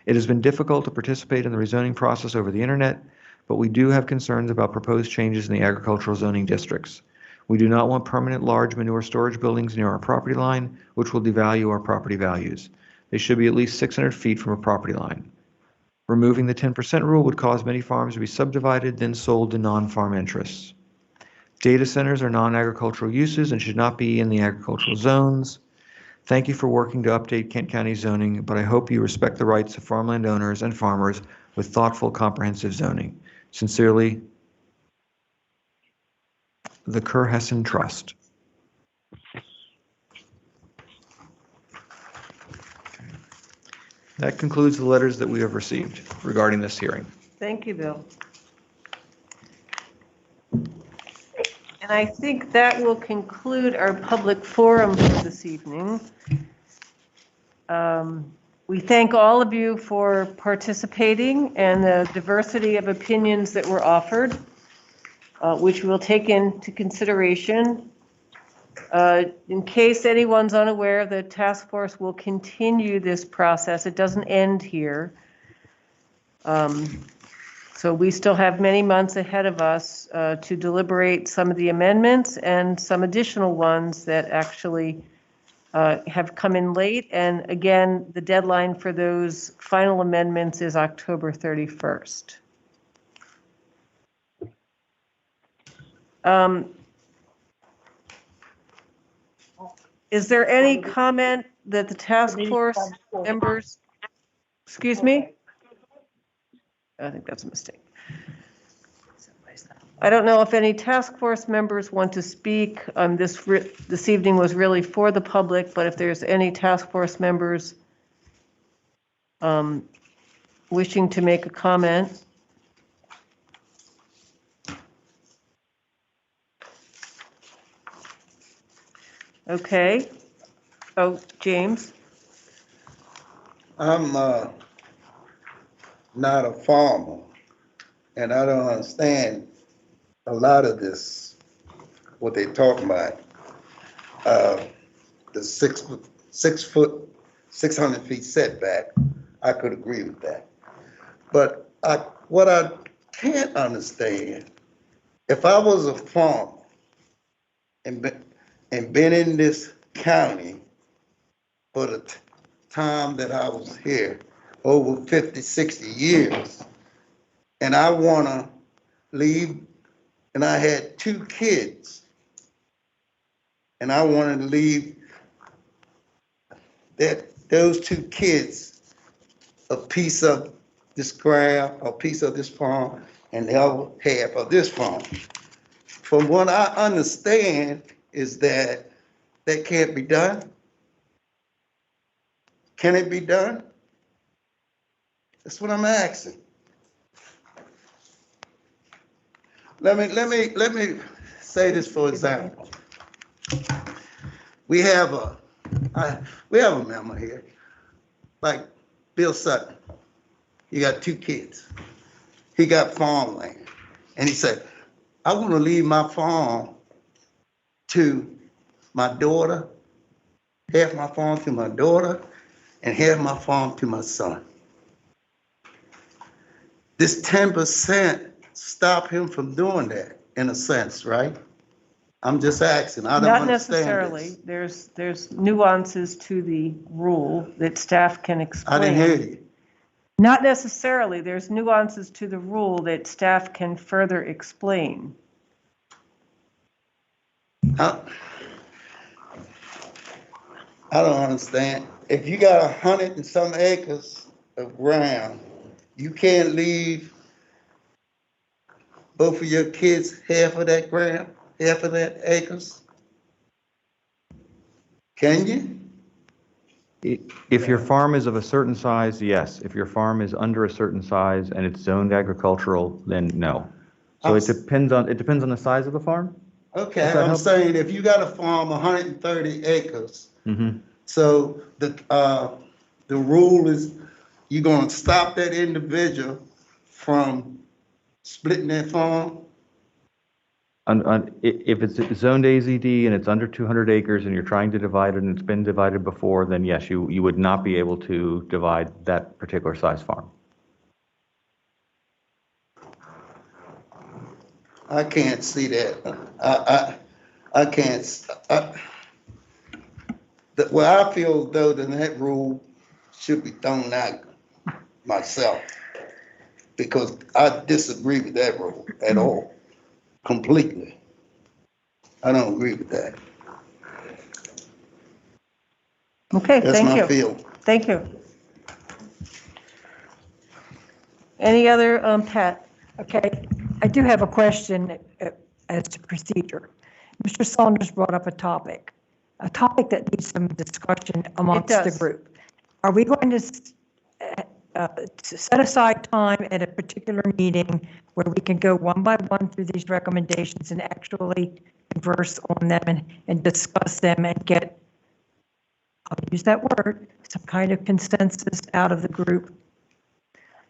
It has been difficult to participate in the rezoning process over the internet, but we do have concerns about proposed changes in the agricultural zoning districts. We do not want permanent large manure storage buildings near our property line, which will devalue our property values. They should be at least 600 feet from a property line. Removing the 10% rule would cause many farms to be subdivided, then sold to non-farm interests. Data centers are non-agricultural uses and should not be in the agricultural zones. Thank you for working to update Kent County zoning, but I hope you respect the rights of farmland owners and farmers with thoughtful, comprehensive zoning. Sincerely, the Kerr-Hessen Trust. That concludes the letters that we have received regarding this hearing. Thank you, Bill. And I think that will conclude our public forum for this evening. We thank all of you for participating and the diversity of opinions that were offered, which we'll take into consideration. In case anyone's unaware, the task force will continue this process. It doesn't end here. So we still have many months ahead of us to deliberate some of the amendments and some additional ones that actually have come in late. And again, the deadline for those final amendments is October 31st. Is there any comment that the task force members, excuse me? I think that's a mistake. I don't know if any task force members want to speak. This evening was really for the public, but if there's any task force members wishing to make a comment. Okay. Oh, James. I'm not a farmer, and I don't understand a lot of this, what they talking about. The 600 feet setback, I could agree with that. But what I can't understand, if I was a farmer and been in this county for the time that I was here, over 50, 60 years, and I want to leave, and I had 2 kids, and I wanted to leave those 2 kids a piece of this ground, a piece of this farm, and the other half of this farm. From what I understand is that can't be done. Can it be done? That's what I'm asking. Let me say this for example. We have a member here, like Bill Sutton. He got 2 kids. He got farmland, and he said, "I want to leave my farm to my daughter, half my farm to my daughter, and half my farm to my son." This 10% stop him from doing that, in a sense, right? I'm just asking. I don't Not understand necessarily. this. There's nuances to the rule that staff can explain. I didn't hear you. Not necessarily. There's nuances to the rule that staff can further explain. I don't understand. If you got 100 and some acres of ground, you can't leave both of your kids half of that ground, half of that acres? Can you? If your farm is of a certain size, yes. If your farm is under a certain size and it's zoned agricultural, then no. So it depends on the size of the farm. Okay, I'm saying if you got a farm 130 acres, so the rule is you're going to stop that individual from splitting that farm? If it's zoned AZD and it's under 200 acres and you're trying to divide it and it's been divided before, then yes, you would not be able to divide that particular size farm. I can't see that. I can't. Well, I feel though that rule should be thrown out myself, because I disagree with that rule at all, completely. I don't agree with that. Okay, That's thank you. my feeling. Thank you. Any other, Pat? Okay, I do have a question as to procedure. Mr. Saunders brought up a topic that needs some discussion amongst the group. Are we going to set aside time at a particular meeting where we can go one by one through these recommendations and actually converse on them and discuss them and get I'll use that word, some kind of consensus out of the group.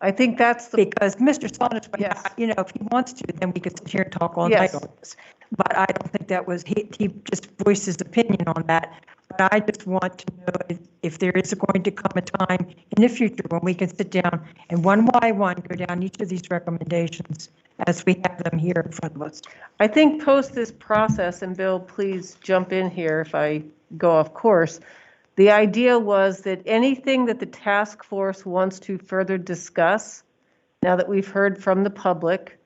I think that's the, Because Mr. Saunders, yes, you know, if he wants to, then we could sit here and talk all night yes. on this. But I don't think that was, he just voiced his opinion on that. But I just want to know if there is going to come a time in the future when we can sit down and one by one go down each of these recommendations as we have them here in front of us. I think post this process, and Bill, please jump in here if I go off course. The idea was that anything that the task force wants to further discuss, now that we've heard from the public,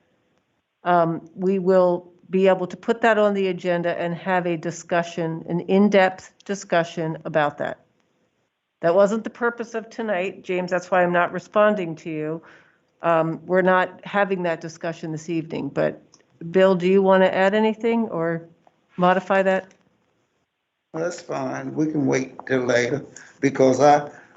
we will be able to put that on the agenda and have a discussion, an in-depth discussion about that. That wasn't the purpose of tonight, James. That's why I'm not responding to you. We're not having that discussion this evening, but Bill, do you want to add anything or modify that? Well, that's fine. We can wait till later because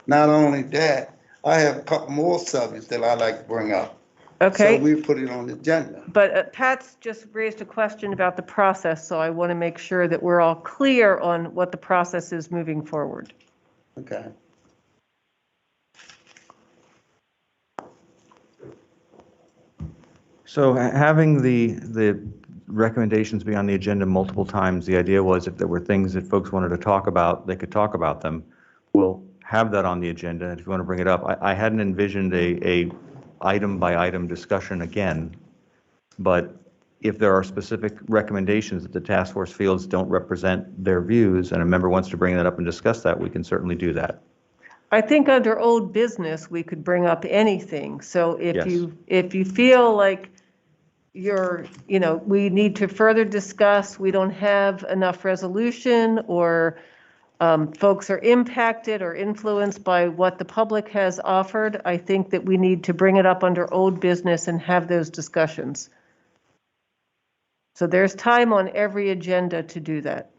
not only that, I have a couple more subjects that I like to bring up. Okay. So we put it on the agenda. But Pat's just raised a question about the process, so I want to make sure that we're all clear on what the process is moving forward. Okay. So having the recommendations be on the agenda multiple times, the idea was if there were things that folks wanted to talk about, they could talk about them. We'll have that on the agenda if you want to bring it up. I hadn't envisioned a item by item discussion again, but if there are specific recommendations that the task force feels don't represent their views and a member wants to bring that up and discuss that, we can certainly do that. I think under old business, we could bring up anything. So if Yes. if you feel like we need to further discuss, we don't have enough resolution, or folks are impacted or influenced by what the public has offered, I think that we need to bring it up under old business and have those discussions. So there's time on every agenda to do that.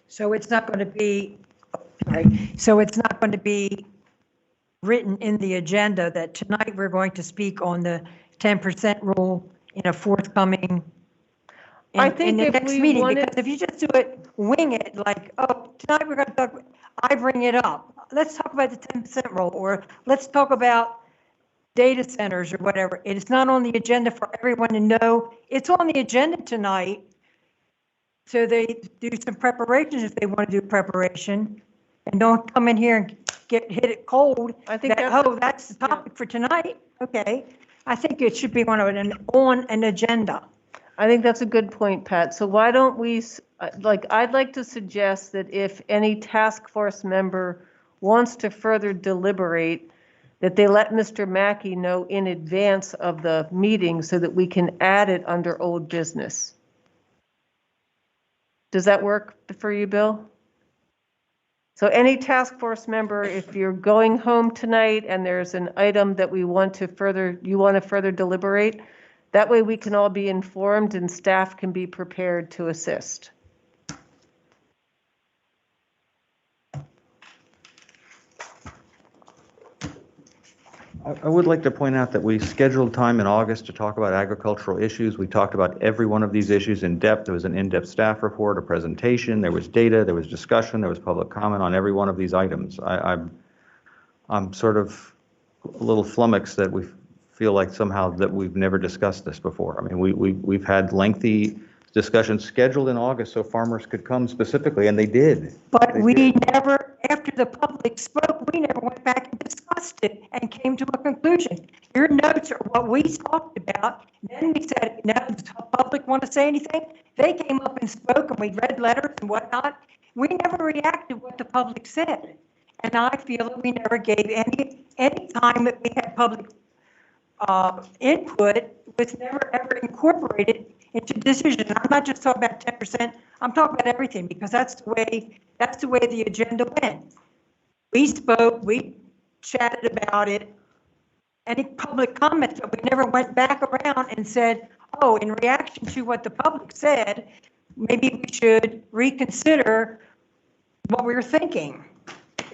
So it's not going to be, so it's not going to be written in the agenda that tonight we're going to speak on the 10% rule in a forthcoming I think in the if next we meeting, wanted- because if you just do it, wing it, like, oh, tonight we're going to talk, I bring it up. Let's talk about the 10% rule, or let's talk about data centers or whatever. It's not on the agenda for everyone to know. It's on the agenda tonight. So they do some preparations if they want to do preparation, and don't come in here and hit it cold. I think that's the topic for tonight. Okay. I think it should be on an agenda. I think that's a good point, Pat. So why don't we, I'd like to suggest that if any task force member wants to further deliberate, that they let Mr. Mackey know in advance of the meeting so that we can add it under old business. Does that work for you, Bill? So any task force member, if you're going home tonight and there's an item that you want to further deliberate, that way we can all be informed and staff can be prepared to assist. I would like to point out that we scheduled time in August to talk about agricultural issues. We talked about every one of these issues in depth. There was an in-depth staff report, a presentation, there was data, there was discussion, there was public comment on every one of these items. I'm sort of a little flummoxed that we feel like somehow that we've never discussed this before. I mean, we've had lengthy discussions scheduled in August so farmers could come specifically, and they did. But we never, after the public spoke, we never went back and discussed it and came to a conclusion. Your notes are what we talked about. Then we said, now, does the public want to say anything? They came up and spoke, and we read letters and whatnot. We never reacted to what the public said. And I feel that we never gave any time that we had public input was never ever incorporated into decision. I'm not just talking about 10%. I'm talking about everything, because that's the way the agenda went. We spoke, we chatted about it. Any public comments, but we never went back around and said, oh, in reaction to what the public said, maybe we should reconsider what we were thinking.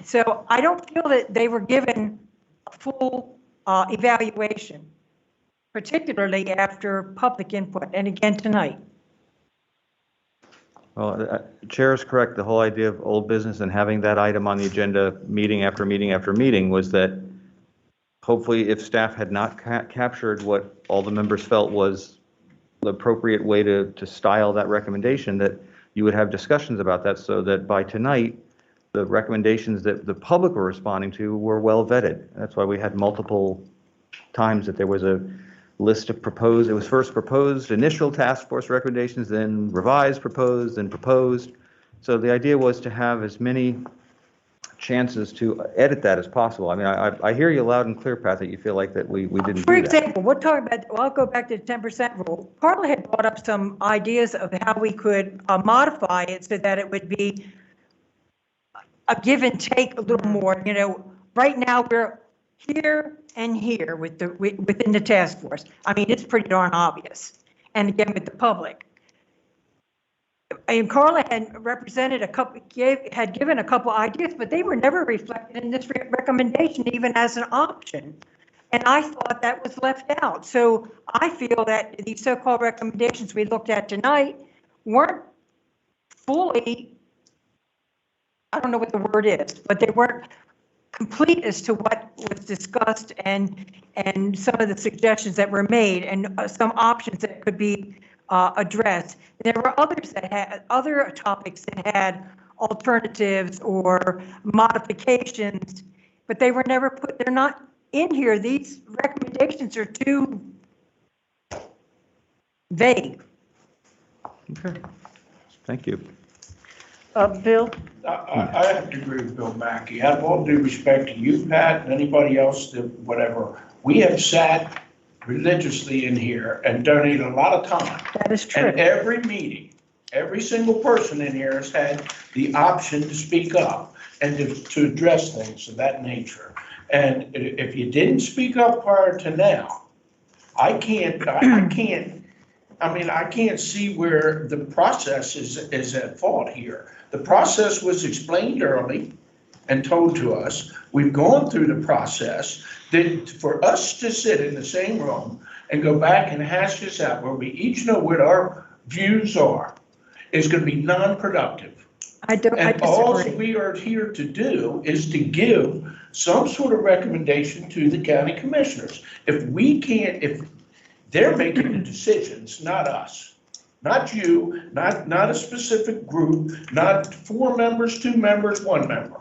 So I don't feel that they were given a full evaluation, particularly after public input, and again tonight. Well, Chair is correct. The whole idea of old business and having that item on the agenda meeting after meeting after meeting was that hopefully if staff had not captured what all the members felt was the appropriate way to style that recommendation, that you would have discussions about that so that by tonight, the recommendations that the public were responding to were well vetted. That's why we had multiple times that there was a list of proposed, it was first proposed, initial task force recommendations, then revised proposed, then proposed. So the idea was to have as many chances to edit that as possible. I mean, I hear you loud and clear, Pat, that you feel like that we didn't For do that. example, we're talking about, well, I'll go back to the 10% rule. Carla had brought up some ideas of how we could modify it so that it would be a give and take a little more. You know, right now we're here and here within the task force. I mean, it's pretty darn obvious. And again, with the public. And Carla had represented had given a couple ideas, but they were never reflected in this recommendation, even as an option. And I thought that was left out. So I feel that these so-called recommendations we looked at tonight weren't fully, I don't know what the word is, but they weren't complete as to what was discussed and some of the suggestions that were made and some options that could be addressed. There were others that had other topics that had alternatives or modifications, but they were never put, they're not in here. These recommendations are too vague. Okay. Thank you. Bill? I have to agree with Bill Mackey. Out of all due respect to you, Pat, and anybody else, that whatever, we have sat religiously in here and donated a lot of time. That is true. And every meeting, every single person in here has had the option to speak up and to address things of that nature. And if you didn't speak up prior to now, I can't see where the process is at fault here. The process was explained early and told to us. We've gone through the process. That for us to sit in the same room and go back and hash this out where we each know what our views are is going to be non-productive. I disagree. All we are here to do is to give some sort of recommendation to the county commissioners. If they're making the decisions, not us, not you, not a specific group, not 4 members, 2 members, 1 member.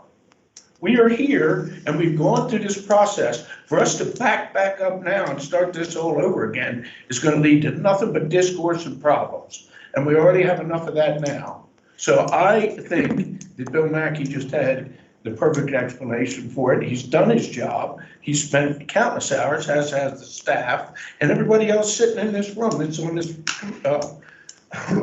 We are here and we've gone through this process. For us to back up now and start this all over again is going to lead to nothing but discourse and problems. And we already have enough of that now. So I think that Bill Mackey just had the perfect explanation for it. He's done his job. He's spent countless hours, as has the staff, and everybody else sitting in this room that's on this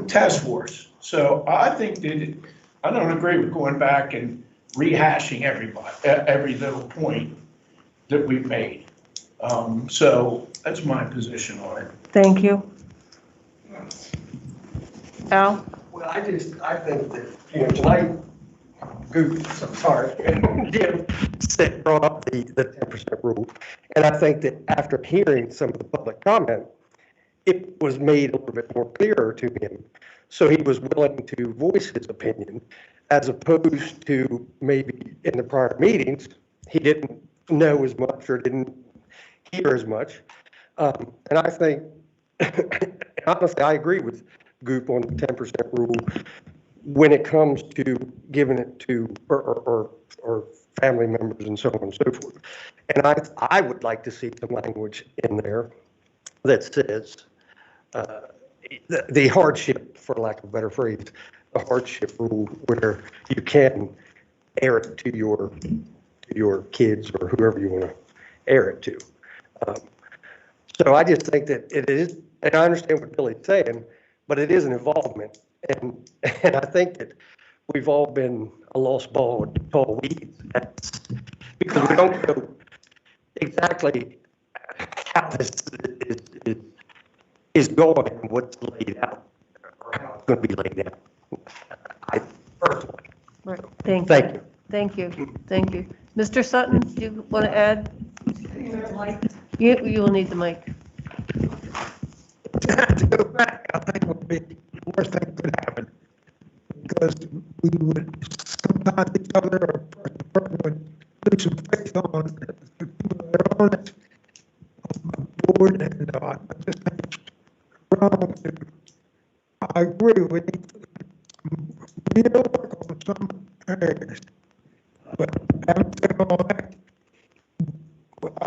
task force. So I think that I don't agree with going back and rehashing every little point that we've made. So that's my position on it. Thank you. Al? Well, I think that, tonight, Jim brought up the 10% rule. And I think that after hearing some of the public comment, it was made a little bit more clearer to him. So he was willing to voice his opinion, as opposed to maybe in the prior meetings, he didn't know as much or didn't hear as much. And I think, honestly, I agree with Goop on the 10% rule when it comes to giving it to or family members and so on and so forth. And I would like to see some language in there that says the hardship, for lack of a better phrase, the hardship rule, where you can air it to your kids or whoever you want to air it to. So I just think that it is, and I understand what Billy's saying, but it is an involvement. And I think that we've all been a lost ball with tall weeds. Because we don't know exactly how this is going and what's laid out, or how it's going to be laid out. I personally. Right. Thank you. Thank you. Thank you. Mr. Sutton, do you want to add? You will need the mic. To go back, I think would be the worst thing that could happen. was we would sometimes each other or a person would do some faith on the people that are on it, on the board, and I just think it's wrong to, I agree with you. Real work on some areas, but having said all that,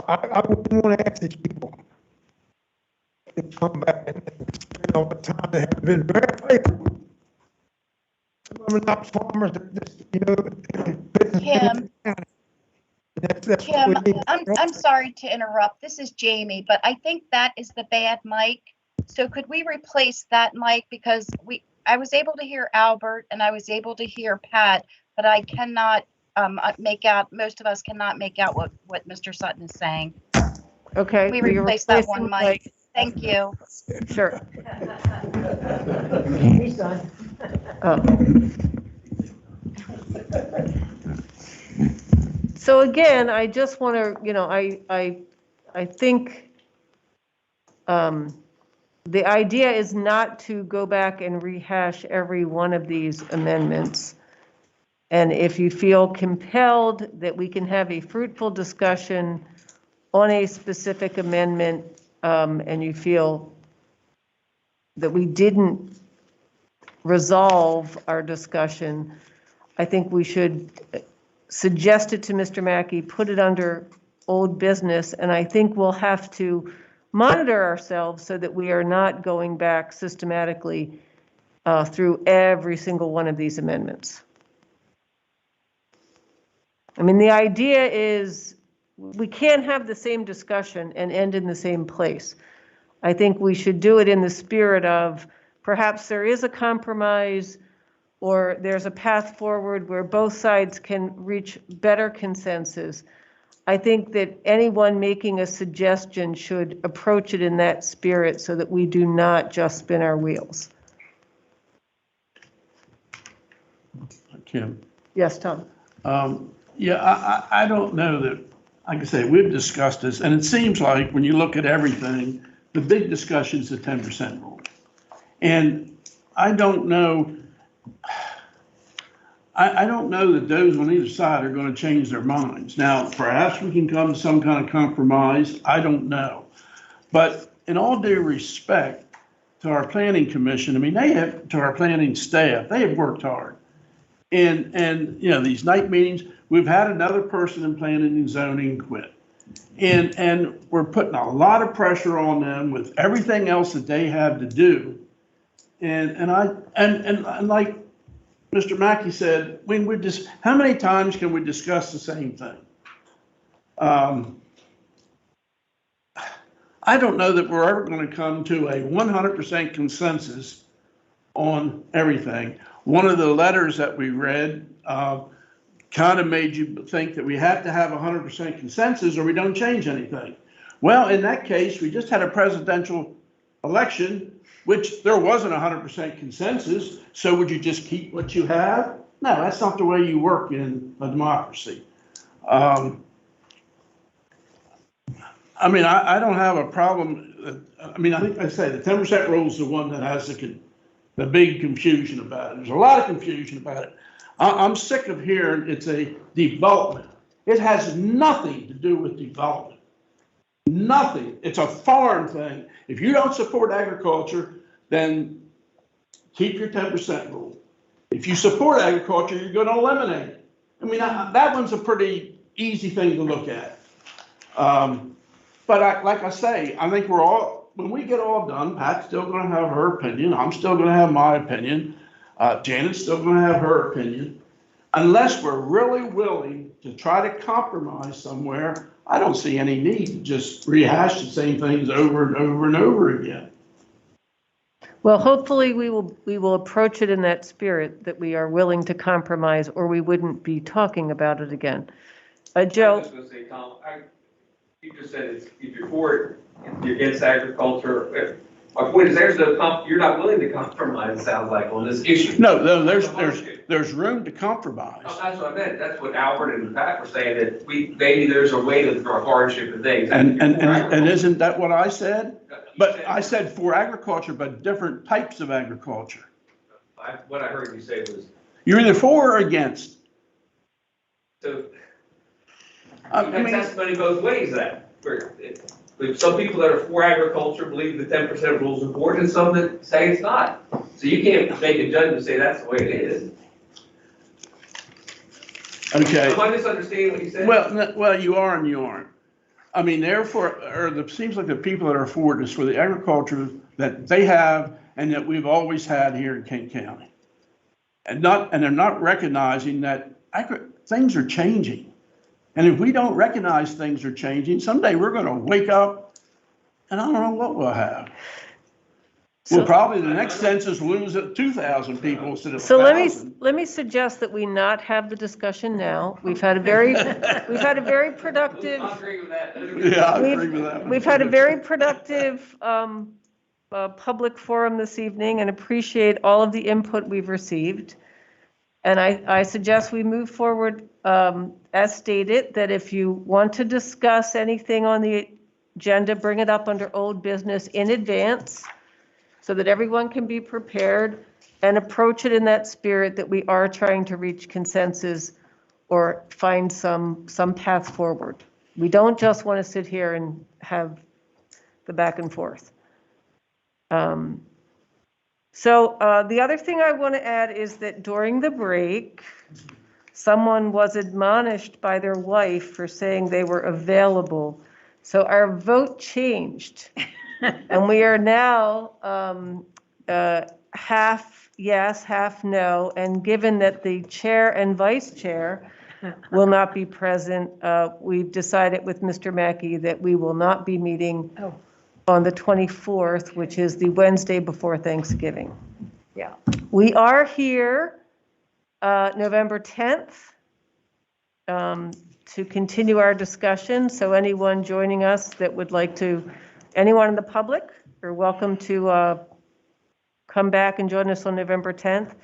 I wouldn't want to ask these people to come back and spend all the time. They have been very faithful. Some of them are not farmers, that just, you know, Kim, that's what Kim, we need. I'm sorry to interrupt. This is Jamie, but I think that is the bad mic. So could we replace that mic? Because I was able to hear Albert and I was able to hear Pat, but I cannot make out, most of us cannot make out what Mr. Sutton is saying. Okay. We well, you're replace that replacing one mic. Thank you. Sure. He's done. So again, I just want to, I think the idea is not to go back and rehash every one of these amendments. And if you feel compelled that we can have a fruitful discussion on a specific amendment, and you feel that we didn't resolve our discussion, I think we should suggest it to Mr. Mackey, put it under old business, and I think we'll have to monitor ourselves so that we are not going back systematically through every single one of these amendments. I mean, the idea is we can't have the same discussion and end in the same place. I think we should do it in the spirit of perhaps there is a compromise or there's a path forward where both sides can reach better consensus. I think that anyone making a suggestion should approach it in that spirit so that we do not just spin our wheels. Kim. Yes, Tom. Yeah, I don't know that, like I say, we've discussed this, and it seems like when you look at everything, the big discussion is the 10% rule. And I don't know, I don't know that those on either side are going to change their minds. Now, perhaps we can come to some kind of compromise. I don't know. But in all due respect to our planning commission, I mean, to our planning staff, they have worked hard. And you know, these night meetings, we've had another person in planning and zoning quit. And we're putting a lot of pressure on them with everything else that they have to do. And like Mr. Mackey said, when we just, how many times can we discuss the same thing? I don't know that we're ever going to come to a 100% consensus on everything. One of the letters that we read kind of made you think that we have to have 100% consensus or we don't change anything. Well, in that case, we just had a presidential election, which there wasn't 100% consensus. So would you just keep what you have? No, that's not the way you work in a democracy. I mean, I don't have a problem. I mean, I think I say the 10% rule is the one that has the big confusion about it. There's a lot of confusion about it. I'm sick of hearing it's a development. It has nothing to do with development. Nothing. It's a foreign thing. If you don't support agriculture, then keep your 10% rule. If you support agriculture, you're going to eliminate it. I mean, that one's a pretty easy thing to look at. But like I say, I think when we get all done, Pat's still going to have her opinion. I'm still going to have my opinion. Janet's still going to have her opinion. Unless we're really willing to try to compromise somewhere, I don't see any need to just rehash the same things over and over and over again. Well, hopefully we will approach it in that spirit that we are willing to compromise, or we wouldn't be talking about it again. Joe. I was just going to say, Tom, you just said if you're for it, you're against agriculture. My point is, you're not willing to compromise, it sounds like, on this issue. No, there's room to compromise. Oh, that's what I meant. That's what Albert and Pat were saying, that maybe there's a way to throw hardship and things. And isn't that what I said? But I said for agriculture, but different types of agriculture. What I heard you say was You're either for or against. So I you have mean, testimony both ways that. Some people that are for agriculture believe the 10% rule is important, and some that say it's not. So you can't make a judgment and say that's the way it is. okay. Am I misunderstanding what you said? Well, you are and you aren't. I mean, therefore, seems like the people that are for it is for the agriculture that they have and that we've always had here in Kent County. And they're not recognizing that things are changing. And if we don't recognize things are changing, someday we're going to wake up and I don't know what we'll have. We'll probably, the next census, lose 2,000 people instead of 1,000. So let me suggest that we not have the discussion now. We've had a very productive. I agree with that. Yeah, I agree with that. We've had a very productive public forum this evening and appreciate all of the input we've received. And I suggest we move forward as stated, that if you want to discuss anything on the agenda, bring it up under old business in advance so that everyone can be prepared and approach it in that spirit that we are trying to reach consensus or find some path forward. We don't just want to sit here and have the back and forth. So the other thing I want to add is that during the break, someone was admonished by their wife for saying they were available. So our vote changed. And we are now half yes, half no. And given that the chair and vice chair will not be present, we've decided with Mr. Mackey that we will not be meeting on the 24th, which is the Wednesday before Thanksgiving. Yeah. We are here November 10th to continue our discussion. So anyone joining us that would like to, anyone in the public, are welcome to come back and join us on November 10th.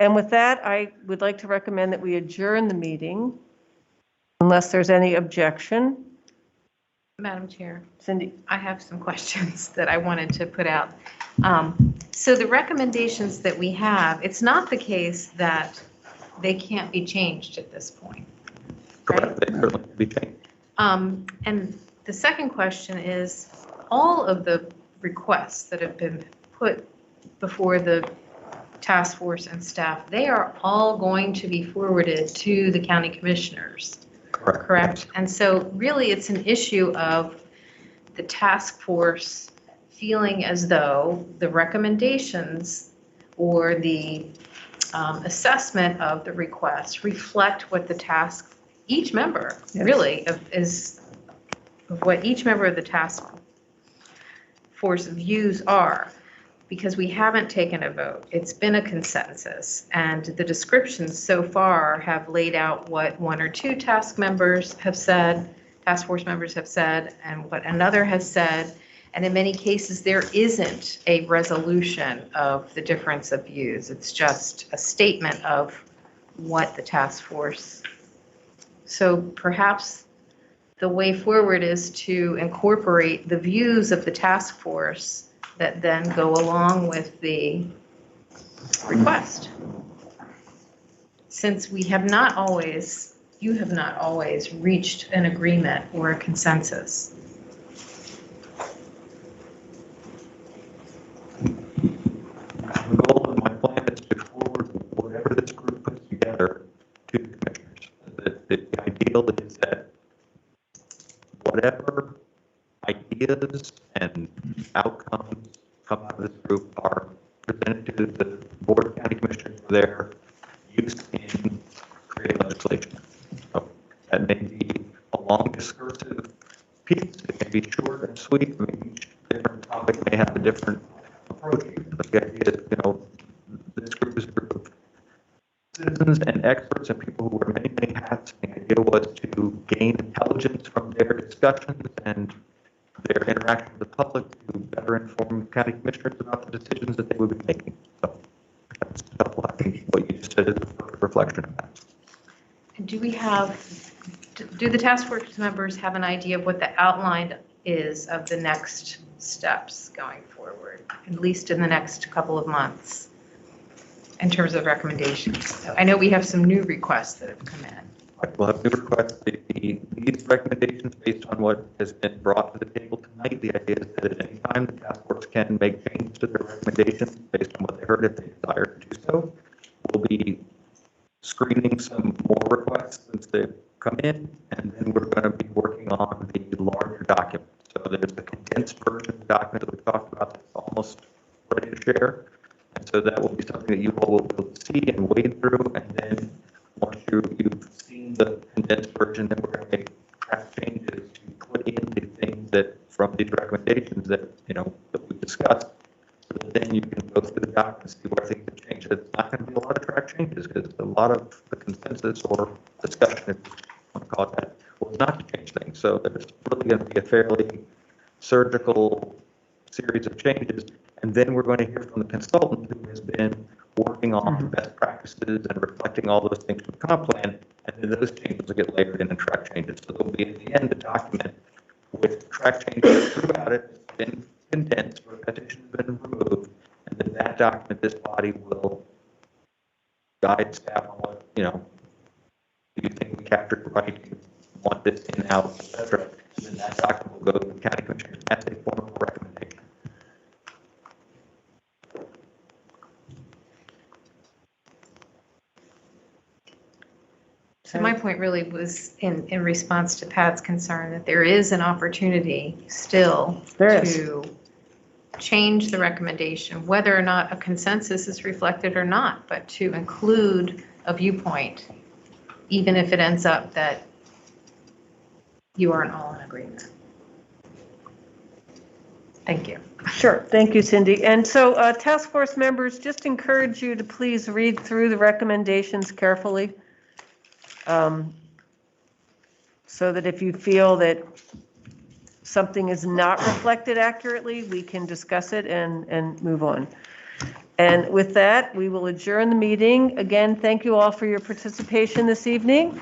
And with that, I would like to recommend that we adjourn the meeting unless there's any objection. Madam Chair. Cindy. I have some questions that I wanted to put out. So the recommendations that we have, it's not the case that they can't be changed at this point. Correct. They certainly can be changed. And the second question is, all of the requests that have been put before the task force and staff, they are all going to be forwarded to the county commissioners. Correct. And so really it's an issue of the task force feeling as though the recommendations or the assessment of the request reflect what the task, each member really is what each member of the task force views are. Because we haven't taken a vote. It's been a consensus. And the descriptions so far have laid out what one or two task force members have said, and what another has said. And in many cases, there isn't a resolution of the difference of views. It's just a statement of what the task force. So perhaps the way forward is to incorporate the views of the task force that then go along with the request. Since we have not always, you have not always reached an agreement or a consensus. The goal of my plan is to forward whatever this group puts together to the commissioners. The ideal is that whatever ideas and outcomes come out of this group are presented to the Board of County Commissioners for their use in creating legislation. So that may be a long discursive piece. It can be short and sweet. I mean, each different topic may have a different approach. But the idea is, this group is a group of citizens and experts and people who wear many, many hats. The idea was to gain intelligence from their discussions and their interaction with the public to better inform county commissioners about the decisions that they would be making. So that's I think what you just said is a perfect reflection of that. And do the task force members have an idea of what the outline is of the next steps going forward, at least in the next couple of months? in terms of recommendations. So I know we have some new requests that have come in. We'll have new requests. These recommendations based on what has been brought to the table tonight. The idea is that at any time, the task force can make changes to their recommendations based on what they heard if they desire to do so. We'll be screening some more requests since they've come in, and then we're going to be working on the larger document. So there's the condensed version of the document that we talked about that's almost ready to share. And so that will be something that you all will be able to see and wade through, and then once you've seen the condensed version, then we're going to make track changes to put in the things that from these recommendations that that we discussed. So that then you can go through the document and see where things have changed. It's not going to be a lot of track changes because a lot of the consensus or discussion, if you want to call it that, was not to change things. So there's really going to be a fairly surgical series of changes. And then we're going to hear from the consultant who has been working on best practices and reflecting all those things from the comp plan, and then those changes will get layered in and track changes. So there'll be at the end a document with track changes throughout it. It's been condensed, repetition has been removed, and then that document, this body will guide staff on what, do you think we captured right? Do you want this in, out, etc. And then that document will go to the county commissioners as a formal recommendation. So my point really was in response to Pat's concern that there is an opportunity still to change the recommendation, whether or not a consensus is reflected or not, but to include a viewpoint, even if it ends up that you aren't all in agreement. Thank you. Sure. Thank you, Cindy. And so task force members, just encourage you to please read through the recommendations carefully. So that if you feel that something is not reflected accurately, we can discuss it and move on. And with that, we will adjourn the meeting. Again, thank you all for your participation this evening.